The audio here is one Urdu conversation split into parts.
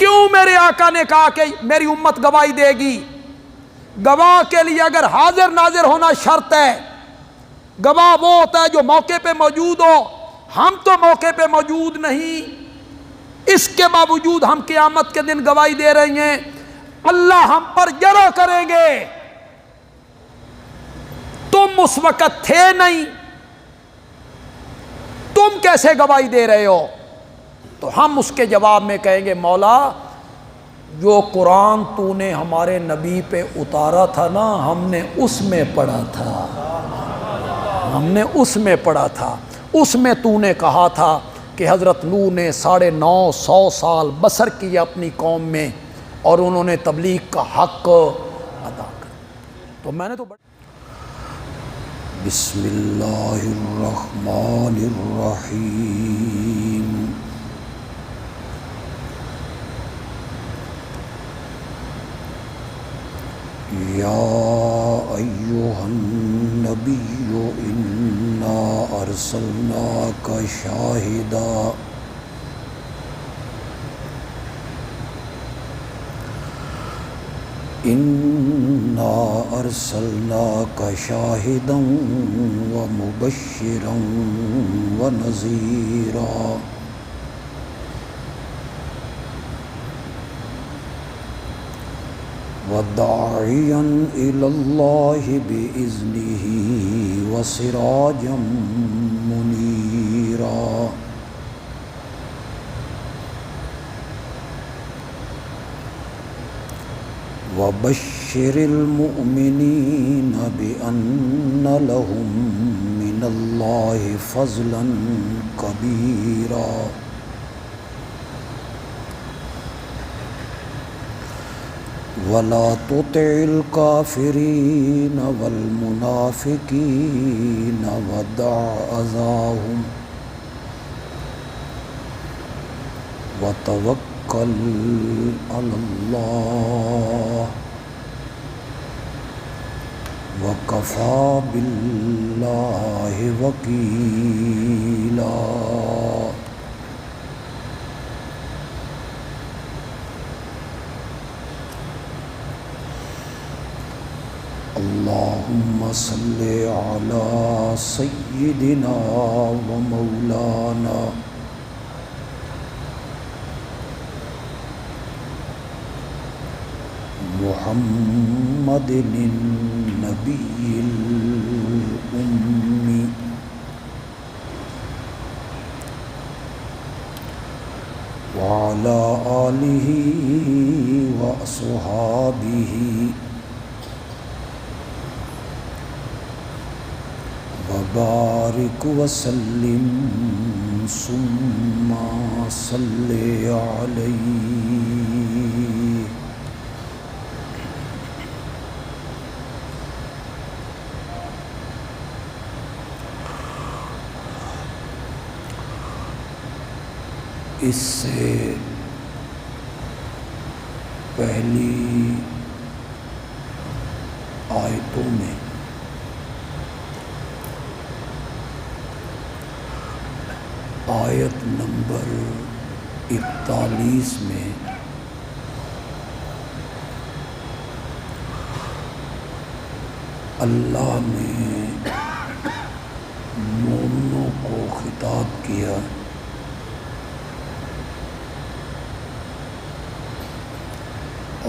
کیوں میرے آقا نے کہا کہ میری امت گواہی دے گی؟ گواہ کے لیے اگر حاضر ناظر ہونا شرط ہے، گواہ وہ ہوتا ہے جو موقع پہ موجود ہو، ہم تو موقع پہ موجود نہیں، اس کے باوجود ہم قیامت کے دن گواہی دے رہے ہیں، اللہ ہم پر جرا کریں گے، تم اس وقت تھے نہیں، تم کیسے گواہی دے رہے ہو؟ تو ہم اس کے جواب میں کہیں گے مولا جو قرآن تو نے ہمارے نبی پہ اتارا تھا نا، ہم نے اس میں پڑھا تھا، ہم نے اس میں پڑھا تھا، اس میں تو نے کہا تھا کہ حضرت نوح نے 950 سال بسر کیا اپنی قوم میں اور انہوں نے تبلیغ کا حق ادا کیا۔ تو میں نے تو بسم اللہ الرحمن الرحیم، یا ایہا النبی انا ارسلناک شاہدا انا ارسلناک شاہدا ومبشرا ونذیرا وداعیا الی اللہ بإذنہ وسراجا منیرا وبشر المؤمنین بأن لهم من اللہ فضلا کبیرا ولا تطع الکافرین والمنافقین ودع اذاهم وتوکل علی اللہ وکفی باللہ وکیلا۔ اللہم صلی علی سیدنا و مولانا محمد النبی الأمی وعلی آلہ وأصحابہ وبارک وسلم ثم صلی علیہ۔ اس سے پہلی آیتوں میں آیت نمبر 41 میں اللہ نے مومنوں کو خطاب کیا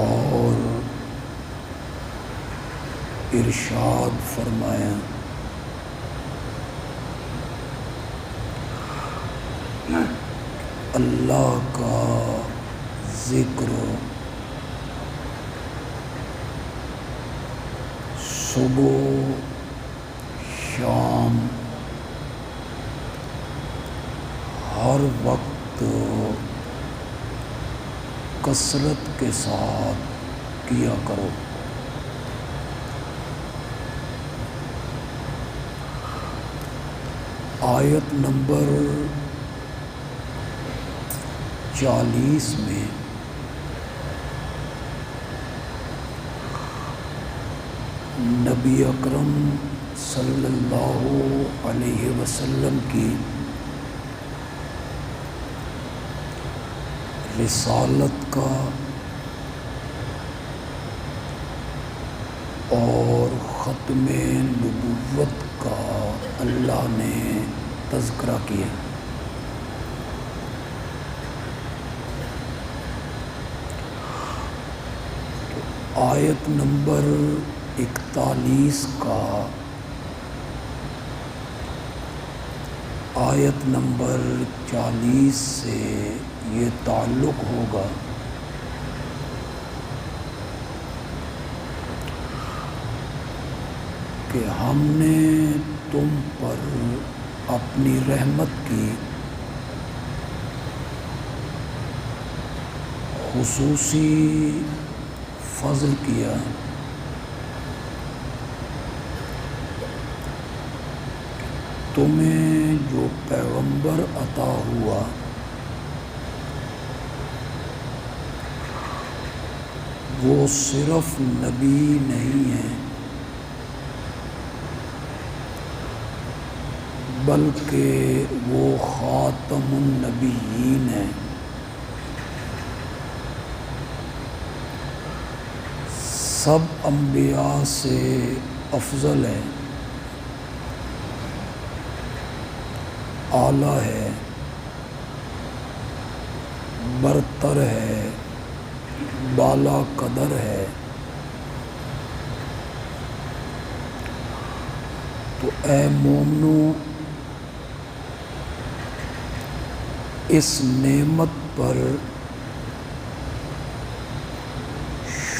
اور ارشاد فرمایا اللہ کا ذکر صبح شام ہر وقت کثرت کے ساتھ کیا کرو۔ آیت نمبر 40 میں نبی اکرم صلی اللہ علیہ وسلم کی رسالت کا اور ختم نبوت کا اللہ نے تذکرہ کیا۔ آیت نمبر 41 کا آیت نمبر 40 سے یہ تعلق ہوگا کہ ہم نے تم پر اپنی رحمت کی خصوصی فضل کیا تمہیں جو پیغمبر عطا ہوا وہ صرف نبی نہیں ہے بلکہ وہ خاتم النبیین ہے۔ سب انبیاء سے افضل ہے، اعلیٰ ہے، برتر ہے، بالا قدر ہے۔ تو اے مومنو، اس نعمت پر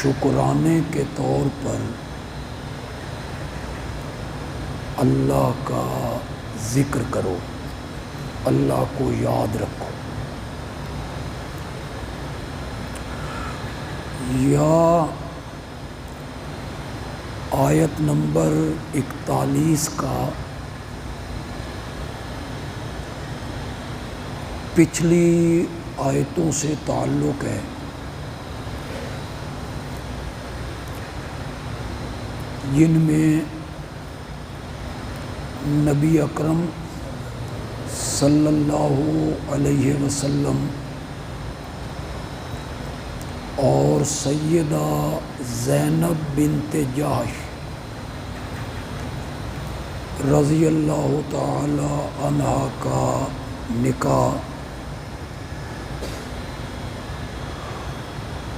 شکرانے کے طور پر اللہ کا ذکر کرو، اللہ کو یاد رکھو۔ یا آیت نمبر 41 کا پچھلی آیتوں سے تعلق ہے۔ جن میں نبی اکرم صلی اللہ علیہ وسلم اور سیدہ زینب بنت جحش رضی اللہ تعالی عنہا کا نکاح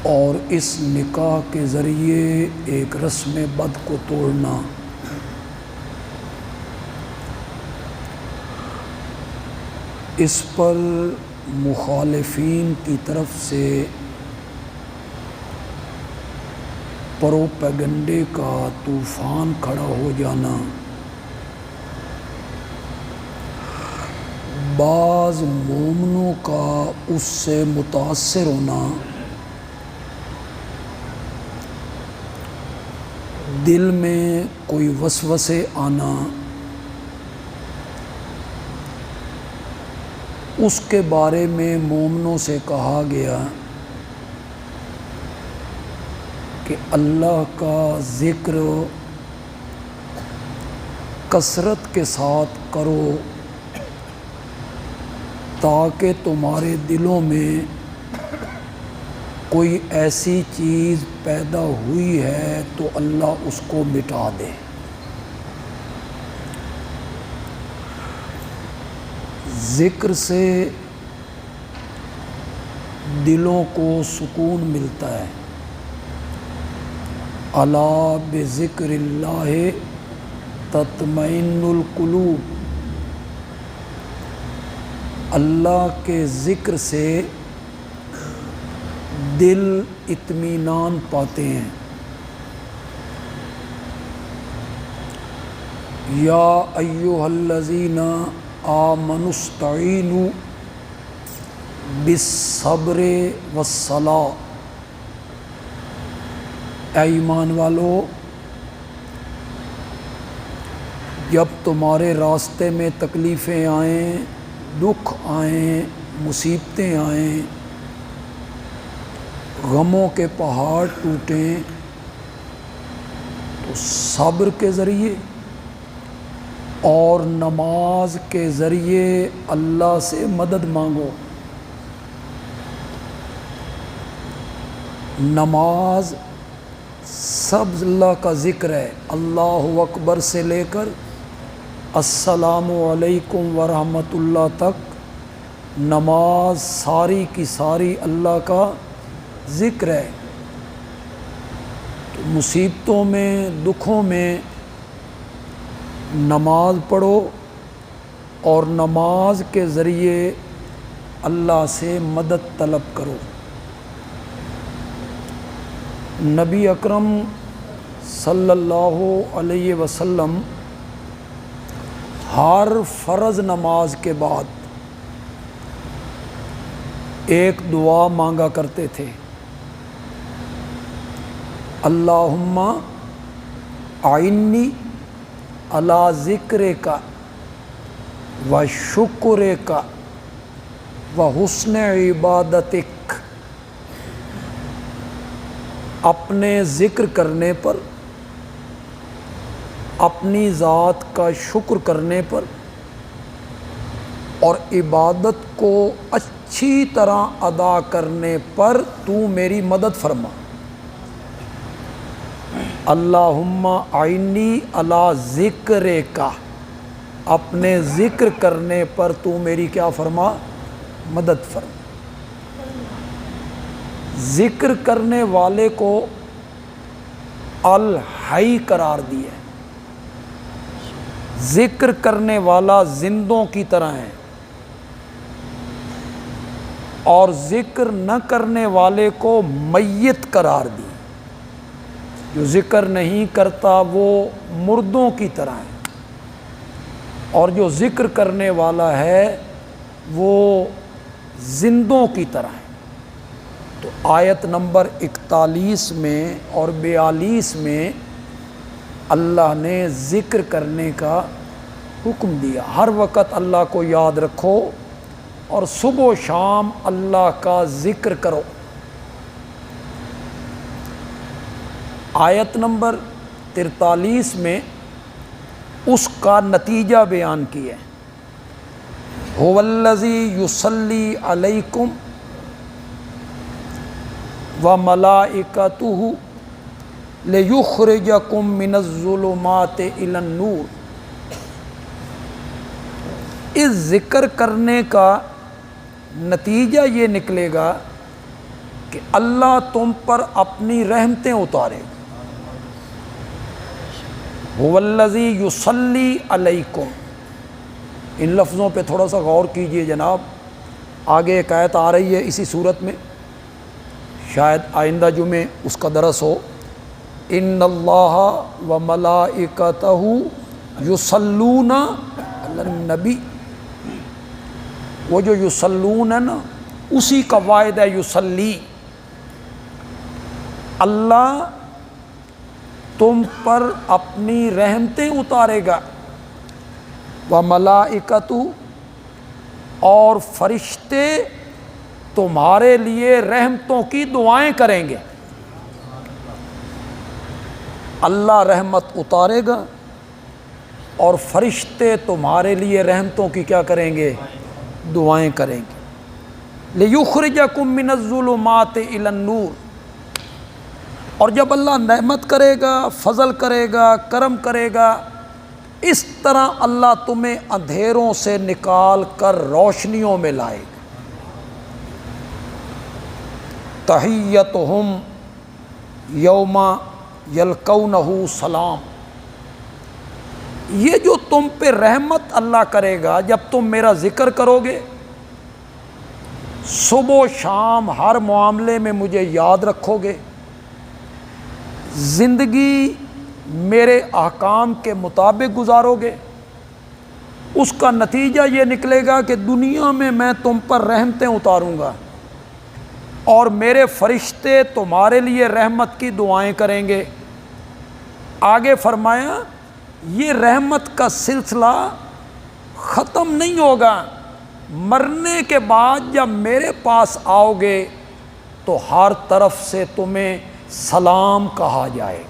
اور اس نکاح کے ذریعے ایک رسم بد کو توڑنا، اس پر مخالفین کی طرف سے پروپیگنڈے کا طوفان کھڑا ہو جانا، بعض مومنوں کا اس سے متاثر ہونا، دل میں کوئی وسوسے آنا، اس کے بارے میں مومنوں سے کہا گیا کہ اللہ کا ذکر کثرت کے ساتھ کرو تاکہ تمہارے دلوں میں کوئی ایسی چیز پیدا ہوئی ہے تو اللہ اس کو مٹا دے۔ ذکر سے دلوں کو سکون ملتا ہے۔ الا بذکر اللہ تطمئن القلوب، اللہ کے ذکر سے دل اطمینان پاتے ہیں۔ یا ایھا الذین آمنوا استعینوا بالصبر والصلاۃ، اے ایمان والو، جب تمہارے راستے میں تکلیفیں آئیں، دکھ آئیں، مصیبتیں آئیں، غموں کے پہاڑ ٹوٹیں، تو صبر کے ذریعے اور نماز کے ذریعے اللہ سے مدد مانگو۔ نماز سب اللہ کا ذکر ہے، اللہ اکبر سے لے کر السلام علیکم ورحمۃ اللہ تک نماز ساری کی ساری اللہ کا ذکر ہے۔ تو مصیبتوں میں، دکھوں میں نماز پڑھو اور نماز کے ذریعے اللہ سے مدد طلب کرو۔ نبی اکرم صلی اللہ علیہ وسلم ہر فرض نماز کے بعد ایک دعا مانگا کرتے تھے، اللہم اعنی علی ذکرک و شکرک و حسن عبادتک۔ اپنے ذکر کرنے پر، اپنی ذات کا شکر کرنے پر اور عبادت کو اچھی طرح ادا کرنے پر تو میری مدد فرما۔ اللہم اعنی علی ذکرک، اپنے ذکر کرنے پر تو میری کیا فرما؟ مدد فرما۔ ذکر کرنے والے کو الحی قرار دیا ہے۔ ذکر کرنے والا زندوں کی طرح ہے، اور ذکر نہ کرنے والے کو میت قرار دی۔ جو ذکر نہیں کرتا وہ مردوں کی طرح ہے، اور جو ذکر کرنے والا ہے وہ زندوں کی طرح ہے۔ تو آیت نمبر 41 میں اور 42 میں اللہ نے ذکر کرنے کا حکم دیا۔ ہر وقت اللہ کو یاد رکھو اور صبح و شام اللہ کا ذکر کرو۔ آیت نمبر 43 میں اس کا نتیجہ بیان کیا ہے، هو الذی یصلی علیکم وملائکتہ لیخرجکم من الظلمات الی النور۔ اس ذکر کرنے کا نتیجہ یہ نکلے گا کہ اللہ تم پر اپنی رحمتیں اتارے گا۔ هو الذی یصلی علیکم، ان لفظوں پہ تھوڑا سا غور کیجئے جناب۔ آگے ایک آیت آ رہی ہے اسی صورت میں، شاید آئندہ جمعے اس کا درس ہو، ان اللہ و ملائکتہ یصلون علی النبی۔ وہ جو یصلون ہے نا، اسی کا واحد ہے یصلی۔ اللہ تم پر اپنی رحمتیں اتارے گا، وملائکتہ، اور فرشتے تمہارے لیے رحمتوں کی دعائیں کریں گے۔ اللہ رحمت اتارے گا اور فرشتے تمہارے لیے رحمتوں کی کیا کریں گے؟ دعائیں کریں گے۔ لیخرجکم من الظلمات الی النور۔ اور جب اللہ نعمت کرے گا، فضل کرے گا، کرم کرے گا، اس طرح اللہ تمہیں اندھیروں سے نکال کر روشنیوں میں لائے گا۔ تحیتہم یوم یلقونہ سلام۔ یہ جو تم پہ رحمت اللہ کرے گا جب تم میرا ذکر کرو گے، صبح و شام ہر معاملے میں مجھے یاد رکھو گے، زندگی میرے احکام کے مطابق گزارو گے، اس کا نتیجہ یہ نکلے گا کہ دنیا میں تم پر رحمتیں اتاروں گا، اور میرے فرشتے تمہارے لیے رحمت کی دعائیں کریں گے۔ آگے فرمایا یہ رحمت کا سلسلہ ختم نہیں ہوگا، مرنے کے بعد جب میرے پاس آؤ گے تو ہر طرف سے تمہیں سلام کہا جائے۔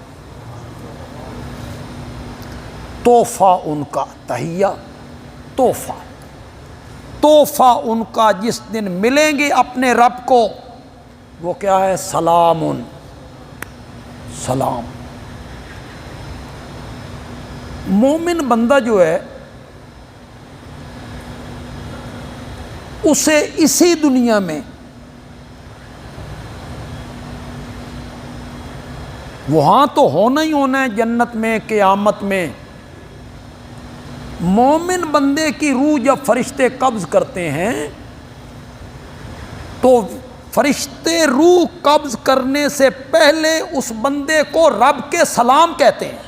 تحفہ ان کا، تحیہ تحفہ ان کا جس دن ملیں گے اپنے رب کو، وہ کیا ہے؟ سلام، سلام۔ مومن بندہ جو ہے اسے اسی دنیا میں وہاں تو ہونا ہی ہونا ہے، جنت میں، قیامت میں۔ مومن بندے کی روح جب فرشتے قبض کرتے ہیں تو فرشتے روح قبض کرنے سے پہلے اس بندے کو رب کے سلام کہتے ہیں۔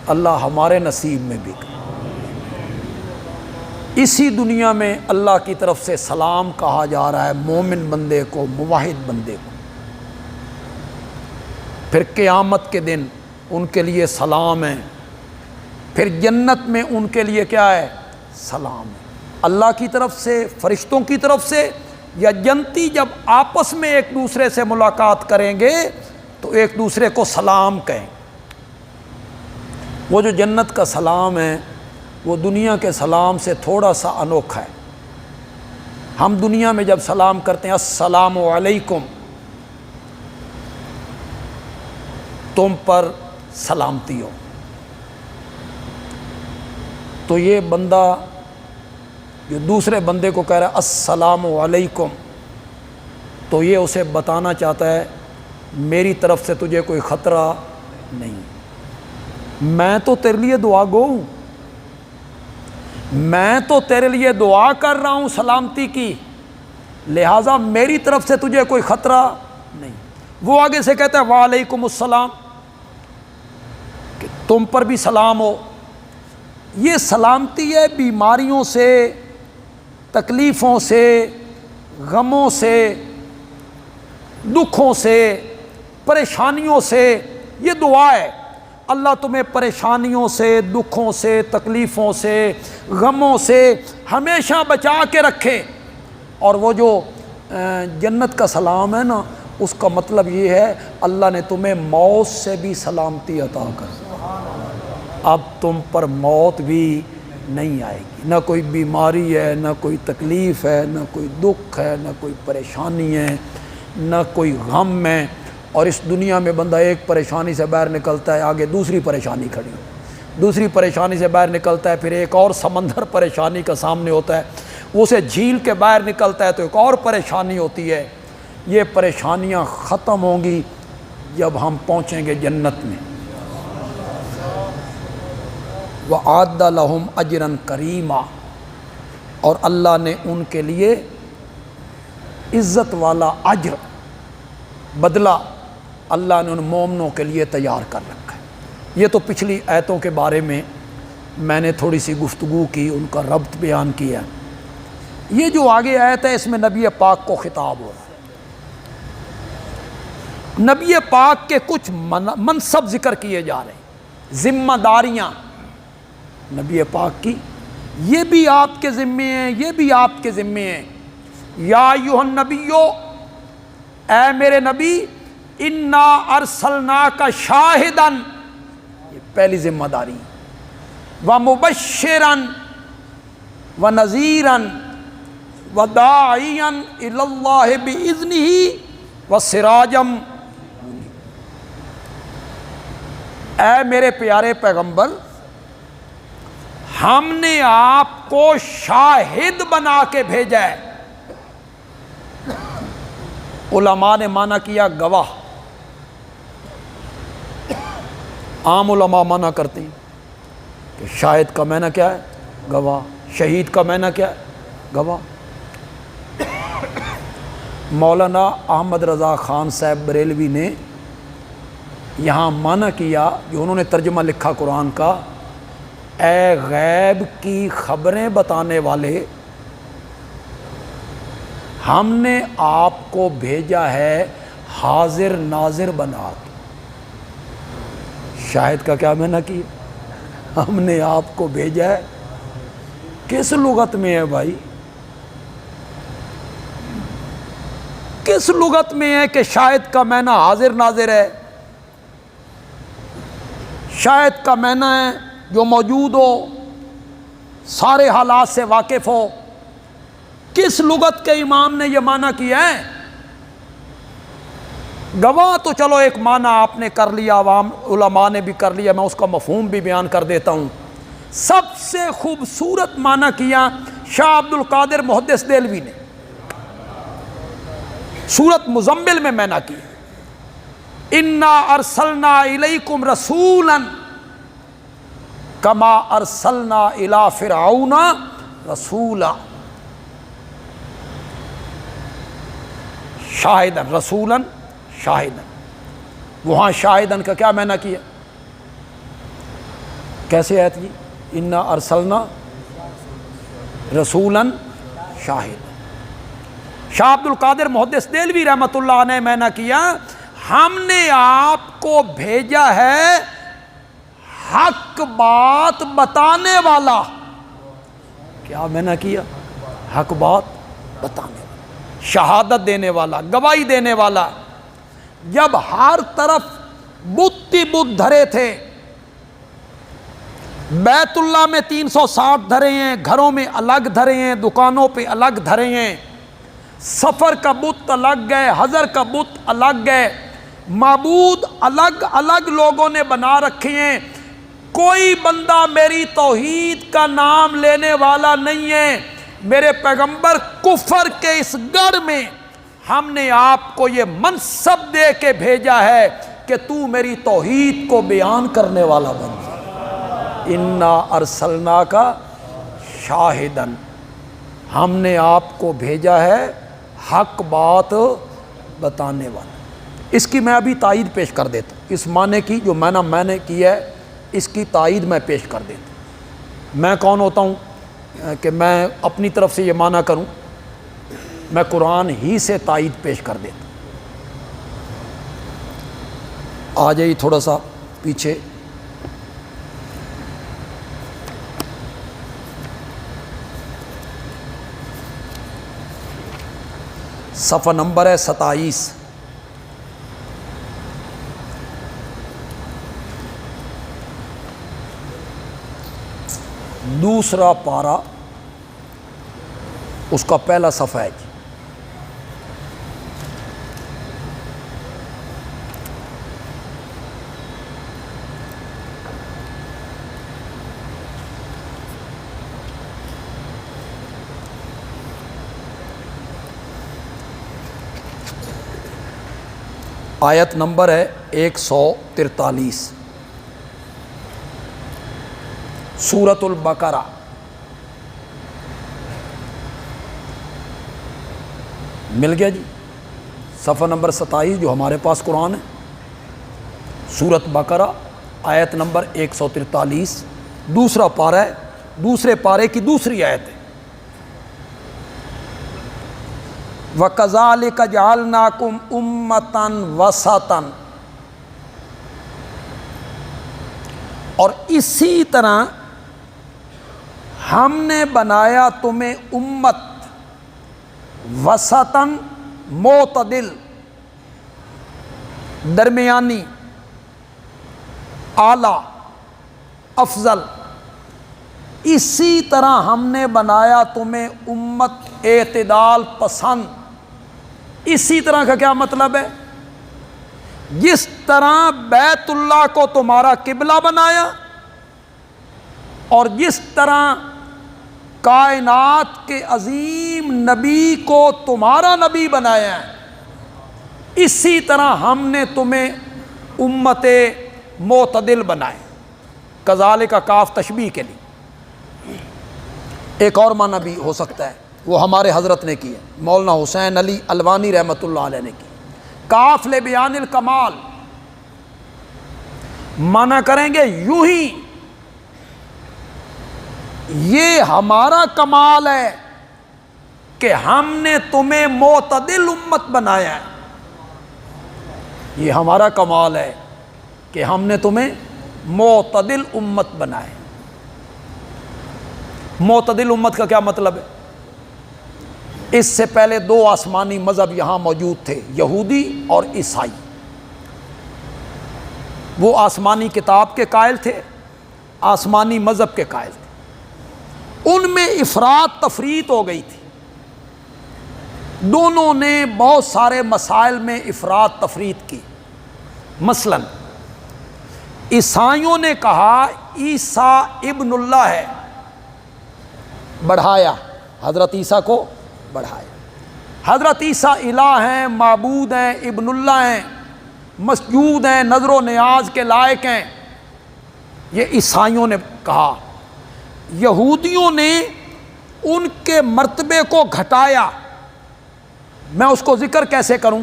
اللہ ہمارے نصیب میں بھی اسی دنیا میں اللہ کی طرف سے سلام کہا جا رہا ہے مومن بندے کو، موحد بندے کو۔ پھر قیامت کے دن ان کے لیے سلام ہے، پھر جنت میں ان کے لیے کیا ہے؟ سلام ہے۔ اللہ کی طرف سے، فرشتوں کی طرف سے، یا جنتی جب آپس میں ایک دوسرے سے ملاقات کریں گے تو ایک دوسرے کو سلام کہیں۔ وہ جو جنت کا سلام ہے وہ دنیا کے سلام سے تھوڑا سا انوکھا ہے۔ ہم دنیا میں جب سلام کرتے ہیں السلام علیکم، تم پر سلامتی ہو، تو یہ بندہ جو دوسرے بندے کو کہہ رہا ہے السلام علیکم، تو یہ اسے بتانا چاہتا ہے میری طرف سے تجھے کوئی خطرہ نہیں، میں تو تیرے لیے دعا گو ہوں، میں تو تیرے لیے دعا کر رہا ہوں سلامتی کی، لہٰذا میری طرف سے تجھے کوئی خطرہ نہیں۔ وہ آگے سے کہتا ہے وعلیکم السلام، کہ تم پر بھی سلام ہو۔ یہ سلامتی ہے بیماریوں سے، تکلیفوں سے، غموں سے، دکھوں سے، پریشانیوں سے، یہ دعا ہے اللہ تمہیں پریشانیوں سے، دکھوں سے، تکلیفوں سے، غموں سے ہمیشہ بچا کے رکھے۔ اور وہ جو جنت کا سلام ہے نا، اس کا مطلب یہ ہے اللہ نے تمہیں موت سے بھی سلامتی عطا کر، اب تم پر موت بھی نہیں آئے گی، نہ کوئی بیماری ہے، نہ کوئی تکلیف ہے، نہ کوئی دکھ ہے، نہ کوئی پریشانی ہے، نہ کوئی غم ہے۔ اور اس دنیا میں بندہ ایک پریشانی سے باہر نکلتا ہے، آگے دوسری پریشانی کھڑی، دوسری پریشانی سے باہر نکلتا ہے، پھر ایک اور سمندر پریشانی کا سامنے ہوتا ہے، اسے جھیل کے باہر نکلتا ہے تو ایک اور پریشانی ہوتی ہے۔ یہ پریشانیاں ختم ہوں گی جب ہم پہنچیں گے جنت میں۔ وَأَعَدَّ لَهُمْ أَجْرًا كَرِيمًا، اور اللہ نے ان کے لیے عزت والا اجر، بدلہ اللہ نے ان مومنوں کے لیے تیار کر رکھا ہے۔ یہ تو پچھلی آیتوں کے بارے میں نے تھوڑی سی گفتگو کی، ان کا ربط بیان کیا۔ یہ جو آگے آیت ہے اس میں نبی پاک کو خطاب ہو رہا ہے، نبی پاک کے کچھ منصب ذکر کیے جا رہے ہیں، ذمہ داریاں نبی پاک کی، یہ بھی آپ کے ذمے ہیں، یہ بھی آپ کے ذمے ہیں۔ یا ایھا النبیو، اے میرے نبی، انا ارسلناک شاہدا، یہ پہلی ذمہ داری، ومبشرا ونذیرا وداعیا الی اللہ باذنہ وسراجا، اے میرے پیارے پیغمبر، ہم نے آپ کو شاہد بنا کے بھیجا ہے۔ علماء نے معنی کیا گواہ، عام علماء معنی کرتے ہیں کہ شاہد کا معنی کیا ہے؟ گواہ۔ شہید کا معنی کیا ہے؟ گواہ۔ مولانا احمد رضا خان صاحب بریلوی نے یہاں معنی کیا، جو انہوں نے ترجمہ لکھا قرآن کا، اے غیب کی خبریں بتانے والے، ہم نے آپ کو بھیجا ہے حاضر ناظر بنا کے۔ شاہد کا کیا معنی کیا؟ ہم نے آپ کو بھیجا ہے، کس لغت میں ہے بھائی؟ کس لغت میں ہے کہ شاہد کا معنی حاضر ناظر ہے؟ شاہد کا معنی ہے جو موجود ہو، سارے حالات سے واقف ہو۔ کس لغت کے امام نے یہ معنی کیا ہے؟ گواہ تو چلو ایک معنی آپ نے کر لیا، عوام علماء نے بھی کر لیا، میں اس کا مفہوم بھی بیان کر دیتا ہوں۔ سب سے خوبصورت معنی کیا شاہ عبد القادر محدث دہلوی نے سورۃ مزمل میں نہ کیا، انا ارسلنا الیکم رسولا کما ارسلنا الی فرعون رسولا، شاہدن، رسولا شاہدن۔ وہاں شاہدن کا کیا معنی کیا؟ کیسے آیت جی؟ انا ارسلنا رسولا شاہدن۔ شاہ عبد القادر محدث دہلوی رحمۃ اللہ نے معنی کیا ہم نے آپ کو بھیجا ہے حق بات بتانے والا۔ کیا معنی کیا؟ حق بات بتانے والا، شہادت دینے والا، گواہی دینے والا۔ جب ہر طرف بت ہی بت دھرے تھے، بیت اللہ میں 360 دھرے ہیں، گھروں میں الگ دھرے ہیں، دکانوں پہ الگ دھرے ہیں، سفر کا بت الگ ہے، حضر کا بت الگ ہے، معبود الگ الگ لوگوں نے بنا رکھے ہیں۔ کوئی بندہ میری توحید کا نام لینے والا نہیں ہے۔ میرے پیغمبر کفر کے اس گڑھ میں ہم نے آپ کو یہ منصب دے کے بھیجا ہے کہ تو میری توحید کو بیان کرنے والا بن جائے۔ انا ارسلنا کا شاہدن، ہم نے آپ کو بھیجا ہے حق بات بتانے والا۔ اس کی میں ابھی تائید پیش کر دیتا ہوں، اس معنی کی جو میں نے کی ہے اس کی تائید میں پیش کر دیتا ہوں۔ میں کون ہوتا ہوں کہ میں اپنی طرف سے یہ معنی کروں؟ میں قرآن ہی سے تائید پیش کر دیتا ہوں۔ آ جائیے تھوڑا سا پیچھے، صفحہ نمبر ہے 27۔ دوسرا پارہ، اس کا پہلا صفحہ ہے جی۔ آیت نمبر ہے 143، سورۃ البقرہ۔ مل گیا جی؟ صفحہ نمبر 27 جو ہمارے پاس قرآن ہے، سورۃ بقرہ آیت نمبر 143، دوسرا پارہ ہے، دوسرے پارے کی دوسری آیت ہے۔ وَكَذَلِكَ جَعَلْنَاكُمْ أُمَّةً وَسَطًا، اور اسی طرح ہم نے بنایا تمہیں امت وسطاً، معتدل، درمیانی، اعلیٰ، افضل۔ اسی طرح ہم نے بنایا تمہیں امت اعتدال پسند۔ اسی طرح کا کیا مطلب ہے؟ جس طرح بیت اللہ کو تمہارا قبلہ بنایا اور جس طرح کائنات کے عظیم نبی کو تمہارا نبی بنایا ہے، اسی طرح ہم نے تمہیں امت معتدل بنائے۔ کذالک کا کاف تشبیہ کے لیے۔ ایک اور معنی بھی ہو سکتا ہے، وہ ہمارے حضرت نے کی ہے، مولانا حسین علی الوانی رحمۃ اللہ علیہ نے کی۔ کاف لبیان الکمال، معنی کریں گے یوں ہی یہ ہمارا کمال ہے کہ ہم نے تمہیں معتدل امت بنایا ہے۔ یہ ہمارا کمال ہے کہ ہم نے تمہیں معتدل امت بنایا۔ معتدل امت کا کیا مطلب ہے؟ اس سے پہلے دو آسمانی مذہب یہاں موجود تھے، یہودی اور عیسائی۔ وہ آسمانی کتاب کے قائل تھے، آسمانی مذہب کے قائل تھے۔ ان میں افراط تفریط ہو گئی تھی۔ دونوں نے بہت سارے مسائل میں افراط تفریط کی۔ مثلا عیسائیوں نے کہا عیسیٰ ابن اللہ ہے، بڑھایا، حضرت عیسیٰ کو بڑھایا۔ حضرت عیسیٰ الہ ہیں، معبود ہیں، ابن اللہ ہیں، مسجود ہیں، نظر و نیاز کے لائق ہیں، یہ عیسائیوں نے کہا۔ یہودیوں نے ان کے مرتبے کو گھٹایا۔ میں اس کو ذکر کیسے کروں؟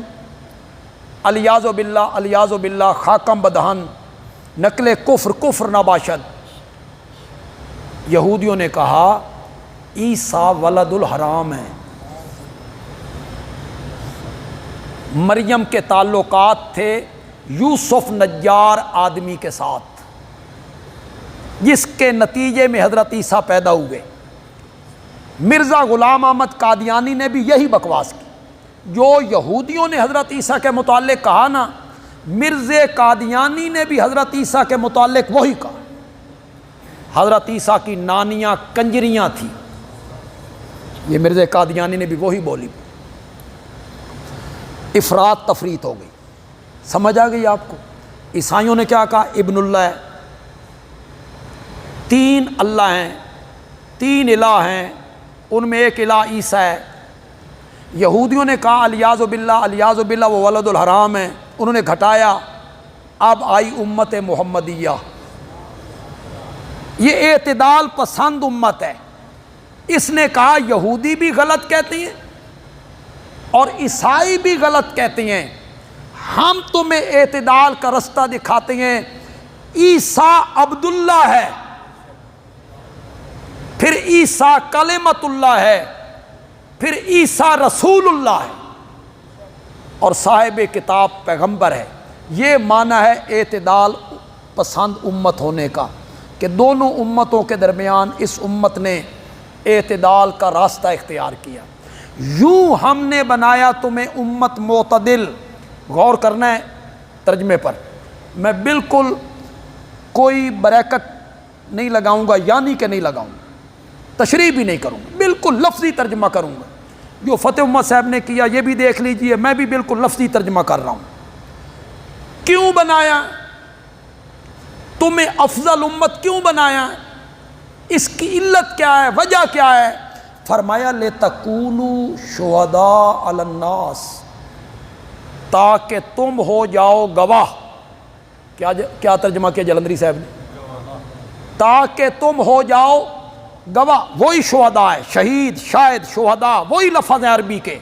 الیاذ باللہ، الیاذ باللہ، خاکم بدہن، نقل کفر، کفر نباشد۔ یہودیوں نے کہا عیسیٰ ولد الحرام ہے، مریم کے تعلقات تھے یوسف نجار آدمی کے ساتھ، جس کے نتیجے میں حضرت عیسیٰ پیدا ہوئے۔ مرزا غلام احمد قادیانی نے بھی یہی بکواس کی۔ جو یہودیوں نے حضرت عیسیٰ کے متعلق کہا نا، مرزا قادیانی نے بھی حضرت عیسیٰ کے متعلق وہی کہا۔ حضرت عیسیٰ کی نانیاں کنجریاں تھیں، یہ مرزا قادیانی نے بھی وہی بولی۔ افراط تفریط ہو گئی، سمجھ آ گئی آپ کو؟ عیسائیوں نے کیا کہا؟ ابن اللہ ہے، تین اللہ ہیں، تین الہ ہیں، ان میں ایک الہ عیسیٰ ہے۔ یہودیوں نے کہا الیاذ باللہ، الیاذ باللہ، وہ ولد الحرام ہے، انہوں نے گھٹایا۔ اب آئی امت محمدیہ، یہ اعتدال پسند امت ہے۔ اس نے کہا یہودی بھی غلط کہتے ہیں اور عیسائی بھی غلط کہتے ہیں، ہم تمہیں اعتدال کا رستہ دکھاتے ہیں۔ عیسیٰ عبداللہ ہے، پھر عیسیٰ کلمۃ اللہ ہے، پھر عیسیٰ رسول اللہ ہے، اور صاحب کتاب پیغمبر ہے۔ یہ معنی ہے اعتدال پسند امت ہونے کا، کہ دونوں امتوں کے درمیان اس امت نے اعتدال کا راستہ اختیار کیا۔ یوں ہم نے بنایا تمہیں امت معتدل۔ غور کرنا ہے ترجمے پر، میں بالکل کوئی بریکٹ نہیں لگاؤں گا، یعنی کہ نہیں لگاؤں گا، تشریح بھی نہیں کروں گا، بالکل لفظی ترجمہ کروں گا۔ جو فتح محمد صاحب نے کیا یہ بھی دیکھ لیجئے، میں بھی بالکل لفظی ترجمہ کر رہا ہوں۔ کیوں بنایا تمہیں افضل امت؟ کیوں بنایا؟ اس کی علت کیا ہے، وجہ کیا ہے؟ فرمایا لِتَكُونُوا شُهَدَاءَ عَلَى النَّاسِ، تاکہ تم ہو جاؤ گواہ۔ کیا ترجمہ کیا جلندری صاحب نے؟ تاکہ تم ہو جاؤ گواہ۔ وہی شہداء ہے، شہید، شاہد، شہداء، وہی لفظ ہیں عربی کے۔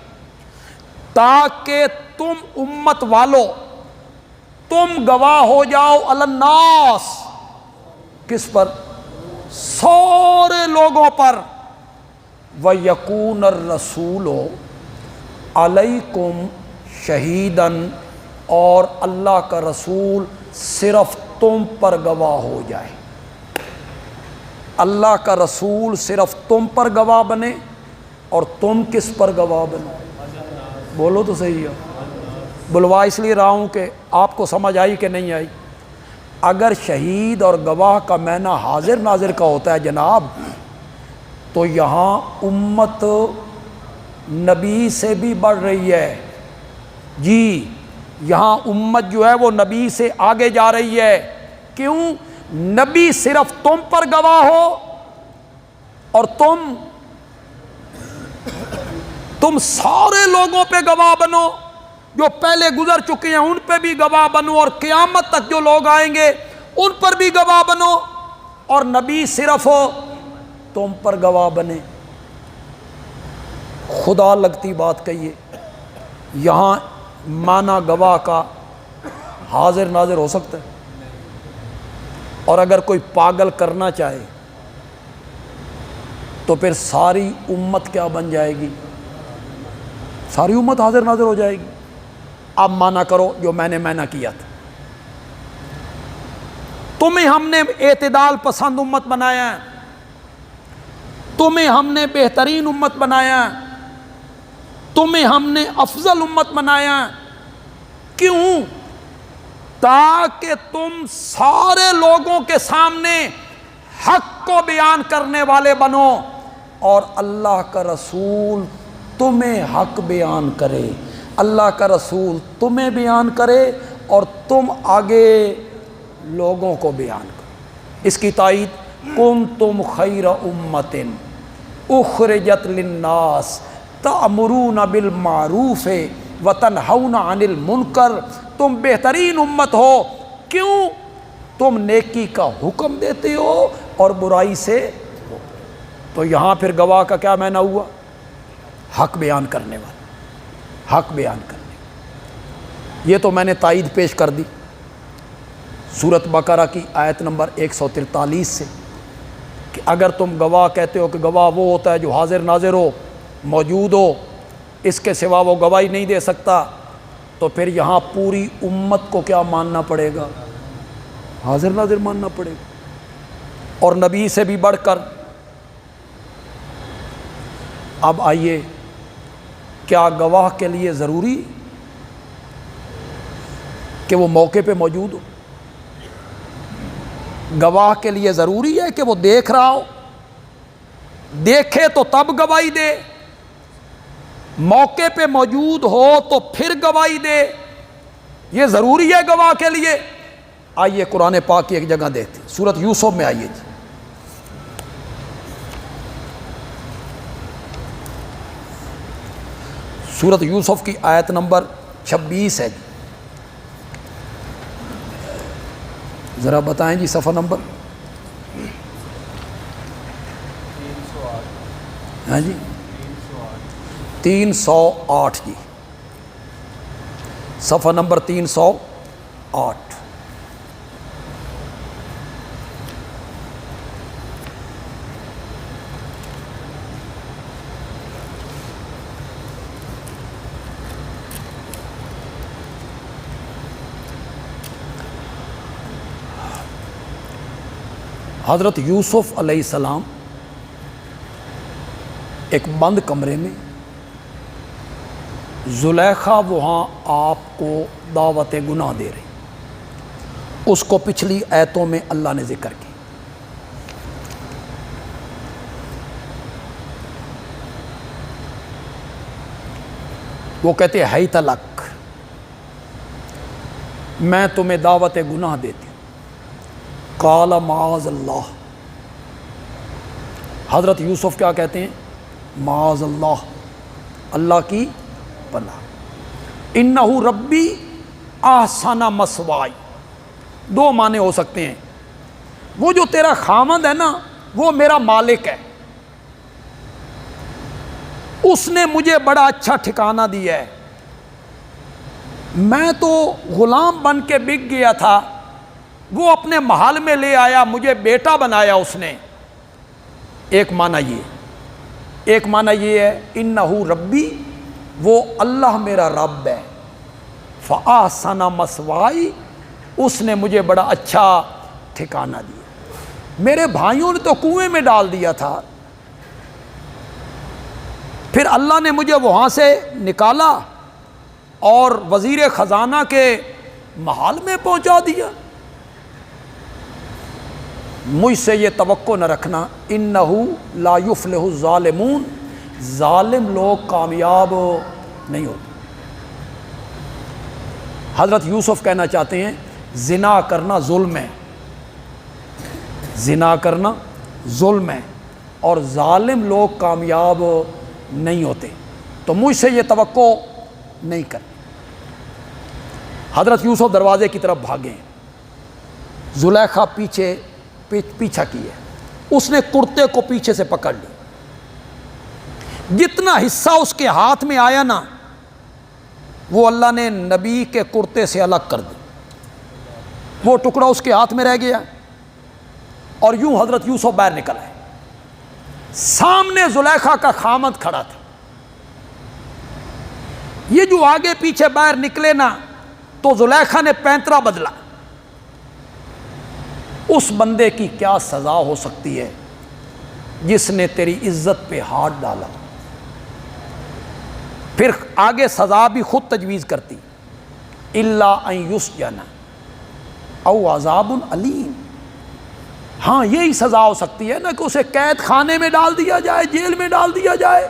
تاکہ تم امت والو، تم گواہ ہو جاؤ علی الناس، کس پر؟ سارے لوگوں پر۔ وَيَكُونَ الرَّسُولُ عَلَيْكُمْ شَهِيدًا، اور اللہ کا رسول صرف تم پر گواہ ہو جائے۔ اللہ کا رسول صرف تم پر گواہ بنے، اور تم کس پر گواہ بنو؟ بولو تو صحیح ہے۔ بلوا اس لیے رہا ہوں کہ آپ کو سمجھ آئی کہ نہیں آئی۔ اگر شہید اور گواہ کا معنی حاضر ناظر کا ہوتا ہے جناب، تو یہاں امت نبی سے بھی بڑھ رہی ہے جی، یہاں امت جو ہے وہ نبی سے آگے جا رہی ہے۔ کیوں؟ نبی صرف تم پر گواہ ہو، اور تم سارے لوگوں پہ گواہ بنو، جو پہلے گزر چکے ہیں ان پہ بھی گواہ بنو، اور قیامت تک جو لوگ آئیں گے ان پر بھی گواہ بنو، اور نبی صرف ہو تم پر گواہ بنے۔ خدا لگتی بات کہیے، یہاں معنی گواہ کا حاضر ناظر ہو سکتا ہے؟ اور اگر کوئی پاگل کرنا چاہے تو پھر ساری امت کیا بن جائے گی؟ ساری امت حاضر ناظر ہو جائے گی۔ اب مانا کرو جو میں نے مانا کیا تھا۔ تمہیں ہم نے اعتدال پسند امت بنایا، تمہیں ہم نے بہترین امت بنایا، تمہیں ہم نے افضل امت بنایا۔ کیوں؟ تاکہ تم سارے لوگوں کے سامنے حق کو بیان کرنے والے بنو، اور اللہ کا رسول تمہیں حق بیان کرے، اللہ کا رسول تمہیں بیان کرے اور تم آگے لوگوں کو بیان کرو۔ اس کی تائید کنتم خیر امۃ اخرجت للناس تأمرون بالمعروف وتنہون عن المنکر، تم بہترین امت ہو، کیوں؟ تم نیکی کا حکم دیتے ہو اور برائی سے روکتے ہو۔ تو یہاں پھر گواہ کا کیا معنی ہوا؟ حق بیان کرنے والا، حق بیان کرنے والا۔ یہ تو میں نے تائید پیش کر دی سورۃ بقرہ کی آیت نمبر 143 سے کہ اگر تم گواہ کہتے ہو کہ گواہ وہ ہوتا ہے جو حاضر ناظر ہو، موجود ہو، اس کے سوا وہ گواہی نہیں دے سکتا، تو پھر یہاں پوری امت کو کیا ماننا پڑے گا؟ حاضر ناظر ماننا پڑے گا، اور نبی سے بھی بڑھ کر۔ اب آئیے، کیا گواہ کے لیے ضروری کہ وہ موقع پہ موجود ہو؟ گواہ کے لیے ضروری ہے کہ وہ دیکھ رہا ہو؟ دیکھے تو تب گواہی دے، موقع پہ موجود ہو تو پھر گواہی دے، یہ ضروری ہے گواہ کے لیے؟ آئیے قرآن پاک کی ایک جگہ دیکھتے ہیں، سورۃ یوسف میں آئیے جی، سورۃ یوسف کی آیت نمبر 26 ہے جی، ذرا بتائیں جی صفحہ نمبر۔ ہاں جی 308 جی، صفحہ نمبر 308۔ حضرت یوسف علیہ السلام ایک بند کمرے میں، زلیخا وہاں آپ کو دعوت گناہ دے رہی، اس کو پچھلی آیتوں میں اللہ نے ذکر کی۔ وہ کہتے ہیں ہے تلک، میں تمہیں دعوت گناہ دیتی ہوں۔ قال معاذ اللہ، حضرت یوسف کیا کہتے ہیں؟ معاذ اللہ، اللہ کی پناہ۔ انہ ربی احسن مثوائی، دو معنی ہو سکتے ہیں، وہ جو تیرا خامند ہے نا وہ میرا مالک ہے، اس نے مجھے بڑا اچھا ٹھکانہ دیا ہے، میں تو غلام بن کے بک گیا تھا، وہ اپنے محل میں لے آیا، مجھے بیٹا بنایا اس نے۔ ایک معنی یہ، ایک معنی یہ ہے انہ ربی، وہ اللہ میرا رب ہے، فاحسن مثوائی، اس نے مجھے بڑا اچھا ٹھکانہ دیا۔ میرے بھائیوں نے تو کنویں میں ڈال دیا تھا، پھر اللہ نے مجھے وہاں سے نکالا اور وزیر خزانہ کے محل میں پہنچا دیا۔ مجھ سے یہ توقع نہ رکھنا، انہو لا یفلح الظالمون، ظالم لوگ کامیاب نہیں ہوتے۔ حضرت یوسف کہنا چاہتے ہیں زنا کرنا ظلم ہے، زنا کرنا ظلم ہے، اور ظالم لوگ کامیاب نہیں ہوتے، تو مجھ سے یہ توقع نہیں کر۔ حضرت یوسف دروازے کی طرف بھاگے، زلیخا پیچھا کی ہے، اس نے کرتے کو پیچھے سے پکڑ لی، جتنا حصہ اس کے ہاتھ میں آیا نا وہ اللہ نے نبی کے کرتے سے الگ کر دی، وہ ٹکڑا اس کے ہاتھ میں رہ گیا، اور یوں حضرت یوسف باہر نکل آئے۔ سامنے زلیخا کا خامد کھڑا تھا، یہ جو آگے پیچھے باہر نکلے نا تو زلیخا نے پینترا بدلا۔ اس بندے کی کیا سزا ہو سکتی ہے جس نے تیری عزت پہ ہاتھ ڈالا؟ پھر آگے سزا بھی خود تجویز کرتی، الا ان یسجن او عذاب علیم، ہاں یہی سزا ہو سکتی ہے نا کہ اسے قید خانے میں ڈال دیا جائے، جیل میں ڈال دیا جائے،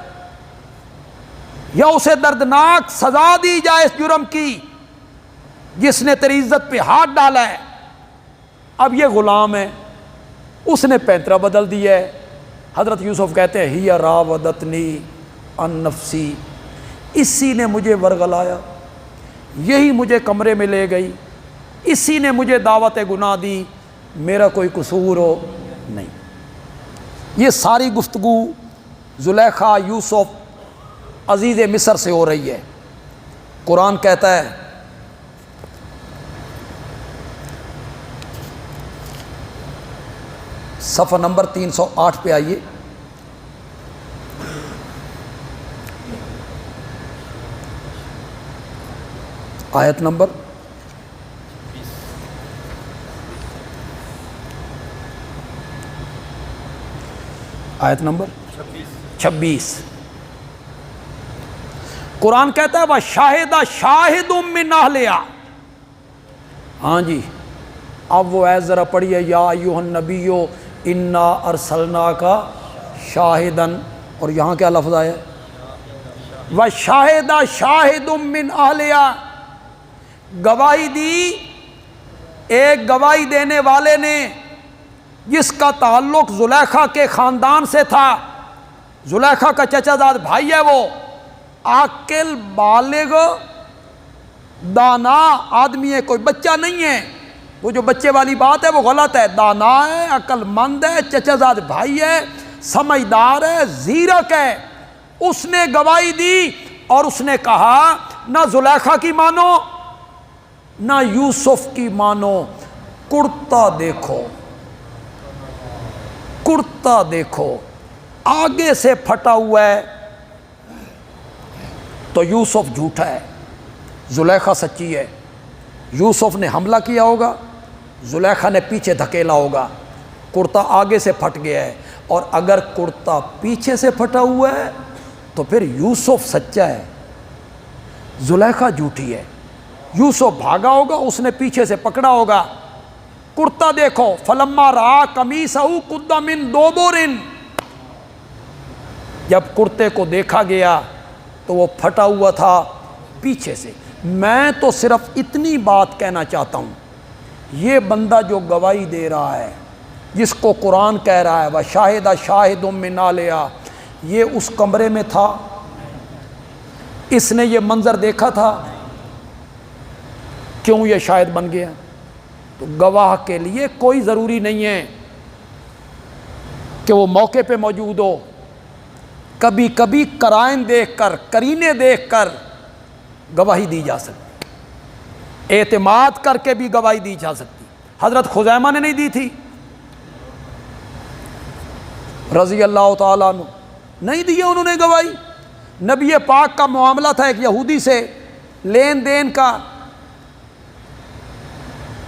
یا اسے دردناک سزا دی جائے اس جرم کی جس نے تیری عزت پہ ہاتھ ڈالا ہے۔ اب یہ غلام ہے، اس نے پینترا بدل دیا ہے۔ حضرت یوسف کہتے ہیں ہی راودتنی عن نفسی، اسی نے مجھے ورغلایا، یہی مجھے کمرے میں لے گئی، اسی نے مجھے دعوت گناہ دی، میرا کوئی قصور ہو نہیں۔ یہ ساری گفتگو زلیخا یوسف عزیز مصر سے ہو رہی ہے۔ قرآن کہتا ہے صفحہ نمبر 308 پہ آئیے، آیت نمبر آیت نمبر 26۔ قرآن کہتا ہے وَشَاهِدَ شَاهِدٌ مِّنْ أَهْلِهَا۔ ہاں جی، اب وہ ایز ذرا پڑھیے یا ایھا النبی انا ارسلناک شاہدن، اور یہاں کیا لفظ آیا ہے وَشَاهِدَ شَاهِدٌ مِّنْ أَهْلِهَا، گواہی دی ایک گواہی دینے والے نے جس کا تعلق زلیخا کے خاندان سے تھا۔ زلیخا کا چچا زاد بھائی ہے، وہ عاقل بالغ دانا آدمی ہے، کوئی بچہ نہیں ہے۔ وہ جو بچے والی بات ہے وہ غلط ہے، دانا ہے، عقل مند ہے، چچا زاد بھائی ہے، سمجھدار ہے، زیرک ہے۔ اس نے گواہی دی اور اس نے کہا نہ زلیخا کی مانو نہ یوسف کی مانو، کرتا دیکھو، کرتا دیکھو آگے سے پھٹا ہوا ہے تو یوسف جھوٹا ہے، زلیخا سچی ہے۔ یوسف نے حملہ کیا ہوگا، زلیخا نے پیچھے دھکیلا ہوگا، کرتا آگے سے پھٹ گیا ہے، اور اگر کرتا پیچھے سے پھٹا ہوا ہے تو پھر یوسف سچا ہے، زلیخا جھوٹی ہے۔ یوسف بھاگا ہوگا، اس نے پیچھے سے پکڑا ہوگا۔ کرتا دیکھو فلما رآ قمیصہ قد من دبر، جب کرتے کو دیکھا گیا تو وہ پھٹا ہوا تھا پیچھے سے۔ میں تو صرف اتنی بات کہنا چاہتا ہوں، یہ بندہ جو گواہی دے رہا ہے، جس کو قرآن کہہ رہا ہے وَشَاهِدَ شَاهِدٌ مِّنْ أَهْلِهَا، یہ اس کمرے میں تھا، اس نے یہ منظر دیکھا تھا، کیوں یہ شاہد بن گیا؟ تو گواہ کے لیے کوئی ضروری نہیں ہے کہ وہ موقع پہ موجود ہو، کبھی کبھی قرائن دیکھ کر، قرینے دیکھ کر گواہی دی جا سکتی، اعتماد کر کے بھی گواہی دی جا سکتی۔ حضرت خزیمہ نے نہیں دی تھی رضی اللہ تعالیٰ عنہ، نہیں دیا انہوں نے گواہی۔ نبی پاک کا معاملہ تھا ایک یہودی سے لین دین کا،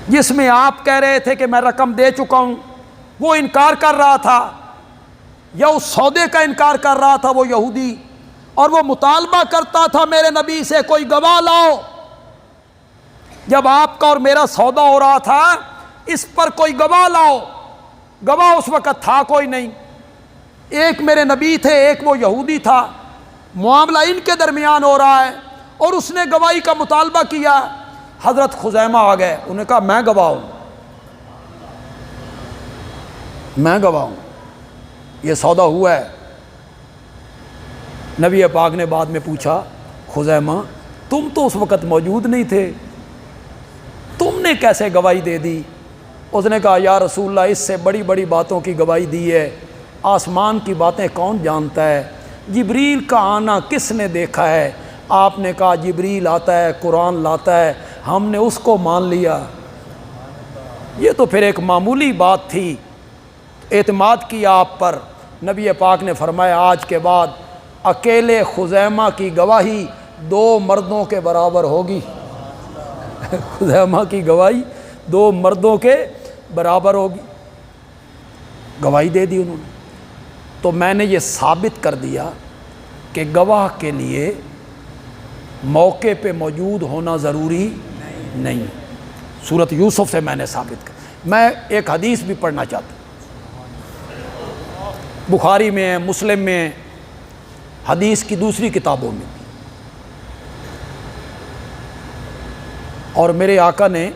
جس میں آپ کہہ رہے تھے کہ میں رقم دے چکا ہوں، وہ انکار کر رہا تھا، یا اس سودے کا انکار کر رہا تھا وہ یہودی، اور وہ مطالبہ کرتا تھا میرے نبی سے کوئی گواہ لاؤ، جب آپ کا اور میرا سودا ہو رہا تھا اس پر کوئی گواہ لاؤ۔ گواہ اس وقت تھا کوئی نہیں، ایک میرے نبی تھے، ایک وہ یہودی تھا، معاملہ ان کے درمیان ہو رہا ہے، اور اس نے گواہی کا مطالبہ کیا۔ حضرت خزیمہ آ گئے، انہوں نے کہا میں گواہ ہوں، میں گواہ ہوں، یہ سودا ہوا ہے۔ نبی پاک نے بعد میں پوچھا خزیمہ تم تو اس وقت موجود نہیں تھے، تم نے کیسے گواہی دے دی؟ اس نے کہا یا رسول اللہ، اس سے بڑی بڑی باتوں کی گواہی دی ہے، آسمان کی باتیں کون جانتا ہے، جبریل کا آنا کس نے دیکھا ہے؟ آپ نے کہا جبریل آتا ہے، قرآن لاتا ہے، ہم نے اس کو مان لیا۔ یہ تو پھر ایک معمولی بات تھی، اعتماد کیا آپ پر۔ نبی پاک نے فرمایا آج کے بعد اکیلے خزیمہ کی گواہی 2 مردوں کے برابر ہوگی۔ خزیمہ کی گواہی 2 مردوں کے برابر ہوگی، گواہی دے دی انہوں نے۔ تو میں نے یہ ثابت کر دیا کہ گواہ کے لیے موقع پہ موجود ہونا ضروری نہیں۔ سورۃ یوسف سے میں نے ثابت کر۔ میں ایک حدیث بھی پڑھنا چاہتا ہوں، بخاری میں ہے، مسلم میں ہے، حدیث کی دوسری کتابوں میں۔ اور میرے آقا نے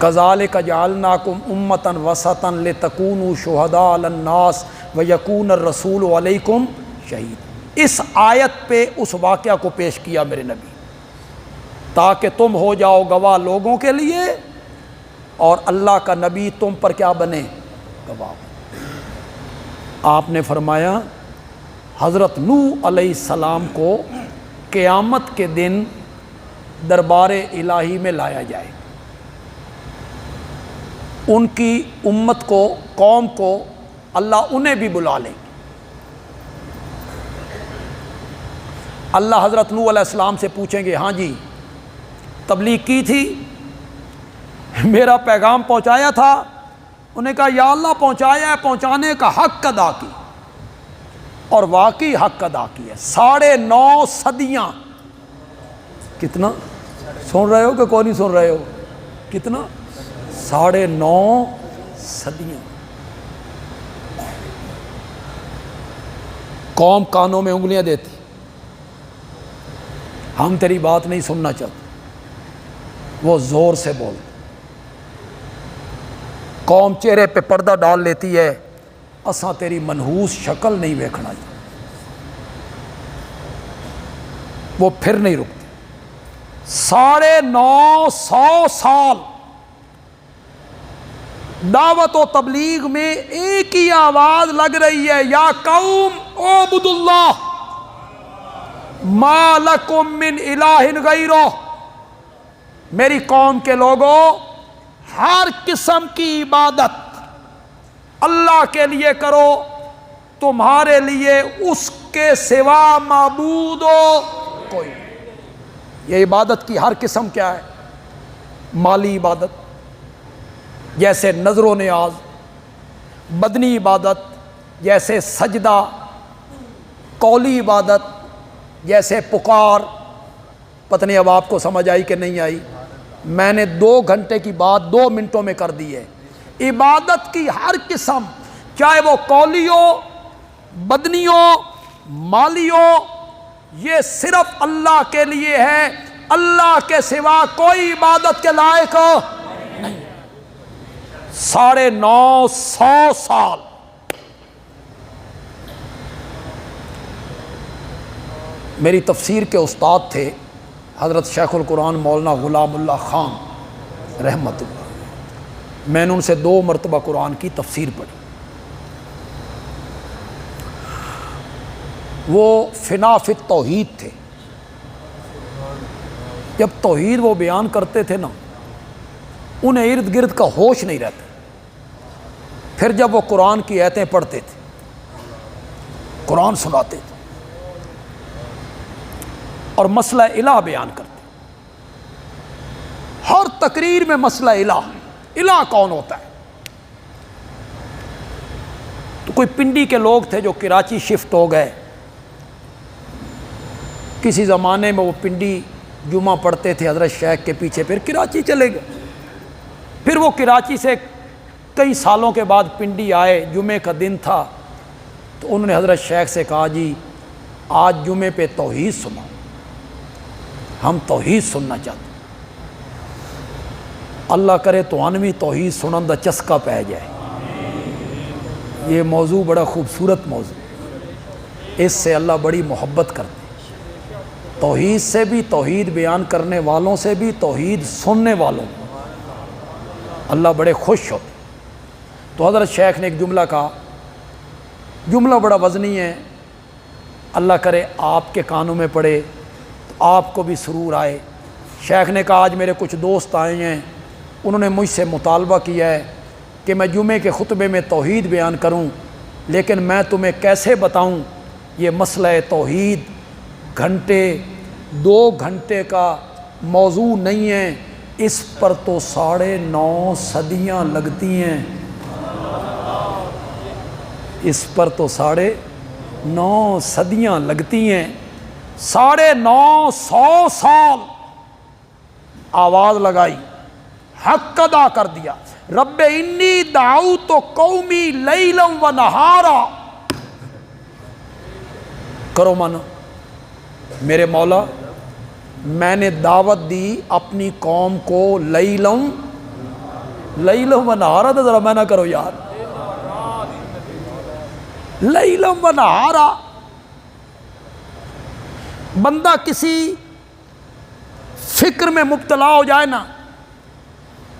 کذالک جعلناکم امۃ وسطا لتکونوا شہداء علی الناس ویکون الرسول علیکم شہید، اس آیت پہ اس واقعہ کو پیش کیا میرے نبی، تاکہ تم ہو جاؤ گواہ لوگوں کے لیے اور اللہ کا نبی تم پر کیا بنے، گواہ۔ آپ نے فرمایا حضرت نوح علیہ السلام کو قیامت کے دن دربار الہی میں لایا جائے، ان کی امت کو، قوم کو اللہ انہیں بھی بلا لے۔ اللہ حضرت نوح علیہ السلام سے پوچھیں گے ہاں جی تبلیغ کی تھی، میرا پیغام پہنچایا تھا؟ انہوں نے کہا یا اللہ پہنچایا ہے، پہنچانے کا حق ادا کی، اور واقعی حق ادا کی ہے۔ 9.5 صدیاں، کتنا سن رہے ہو کہ کوئی نہیں سن رہے ہو؟ کتنا؟ 9.5 صدیاں۔ قوم کانوں میں انگلیاں دیتی، ہم تیری بات نہیں سننا چاہتے، وہ زور سے بول، قوم چہرے پہ پردہ ڈال لیتی ہے، اساں تیری منحوس شکل نہیں ویکھنا چاہتے، وہ پھر نہیں رکتے۔ 950 سال دعوت و تبلیغ میں ایک ہی آواز لگ رہی ہے، یا قوم اعبدوا اللہ ما لکم من الہ غیرہ، میری قوم کے لوگوں ہر قسم کی عبادت اللہ کے لیے کرو، تمہارے لیے اس کے سوا معبود ہو کوئی نہیں۔ یہ عبادت کی ہر قسم کیا ہے؟ مالی عبادت جیسے نظر و نیاز، بدنی عبادت جیسے سجدہ، قولی عبادت جیسے پکار۔ پتہ نہیں اب آپ کو سمجھ آئی کہ نہیں آئی؟ میں نے 2 گھنٹے کی بات 2 منٹوں میں کر دی ہے۔ عبادت کی ہر قسم، چاہے وہ قولی ہو، بدنی ہو، مالی ہو، یہ صرف اللہ کے لیے ہے، اللہ کے سوا کوئی عبادت کے لائق نہیں۔ 950 سال میری تفسیر کے استاد تھے حضرت شیخ القرآن مولانا غلام اللہ خان رحمت اللہ، میں نے ان سے 2 مرتبہ قرآن کی تفسیر پڑھی۔ وہ فنا فی التوحید تھے، جب توحید وہ بیان کرتے تھے نا انہیں ارد گرد کا ہوش نہیں رہتا، پھر جب وہ قرآن کی آیتیں پڑھتے تھے، قرآن سناتے تھے اور مسئلہ الہ بیان کرتے، ہر تقریر میں مسئلہ الہ کون ہوتا ہے؟ تو کوئی پنڈی کے لوگ تھے جو کراچی شفٹ ہو گئے، کسی زمانے میں وہ پنڈی جمعہ پڑھتے تھے حضرت شیخ کے پیچھے، پھر کراچی چلے گئے، پھر وہ کراچی سے کئی سالوں کے بعد پنڈی آئے، جمعے کا دن تھا، تو انہوں نے حضرت شیخ سے کہا جی آج جمعے پہ توحید سنا، ہم توحید سننا چاہتے ہیں۔ اللہ کرے تو انوی توحید سنن دا چسکا پہ جائے۔ یہ موضوع بڑا خوبصورت موضوع، اس سے اللہ بڑی محبت کرتے ہیں، توحید سے بھی، توحید بیان کرنے والوں سے بھی، توحید سننے والوں اللہ بڑے خوش ہوتے۔ تو حضرت شیخ نے ایک جملہ کہا، جملہ بڑا وزنی ہے، اللہ کرے آپ کے کانوں میں پڑے تو آپ کو بھی سرور آئے۔ شیخ نے کہا آج میرے کچھ دوست آئے ہیں، انہوں نے مجھ سے مطالبہ کیا ہے کہ میں جمعے کے خطبے میں توحید بیان کروں، لیکن میں تمہیں کیسے بتاؤں، یہ مسئلہ توحید گھنٹے 2 گھنٹے کا موضوع نہیں ہے، اس پر تو 9.5 صدیاں لگتی ہیں، اس پر تو 9.5 صدیاں لگتی ہیں۔ 950 سال آواز لگائی، حق ادا کر دیا، رب انی دعوت قومی لیلا و نہارا، کرو مانا میرے مولا میں نے دعوت دی اپنی قوم کو لیلم و نہارا، تو ذرا میں نہ کرو یار، لیلم و نہارا۔ بندہ کسی فکر میں مبتلا ہو جائے نا،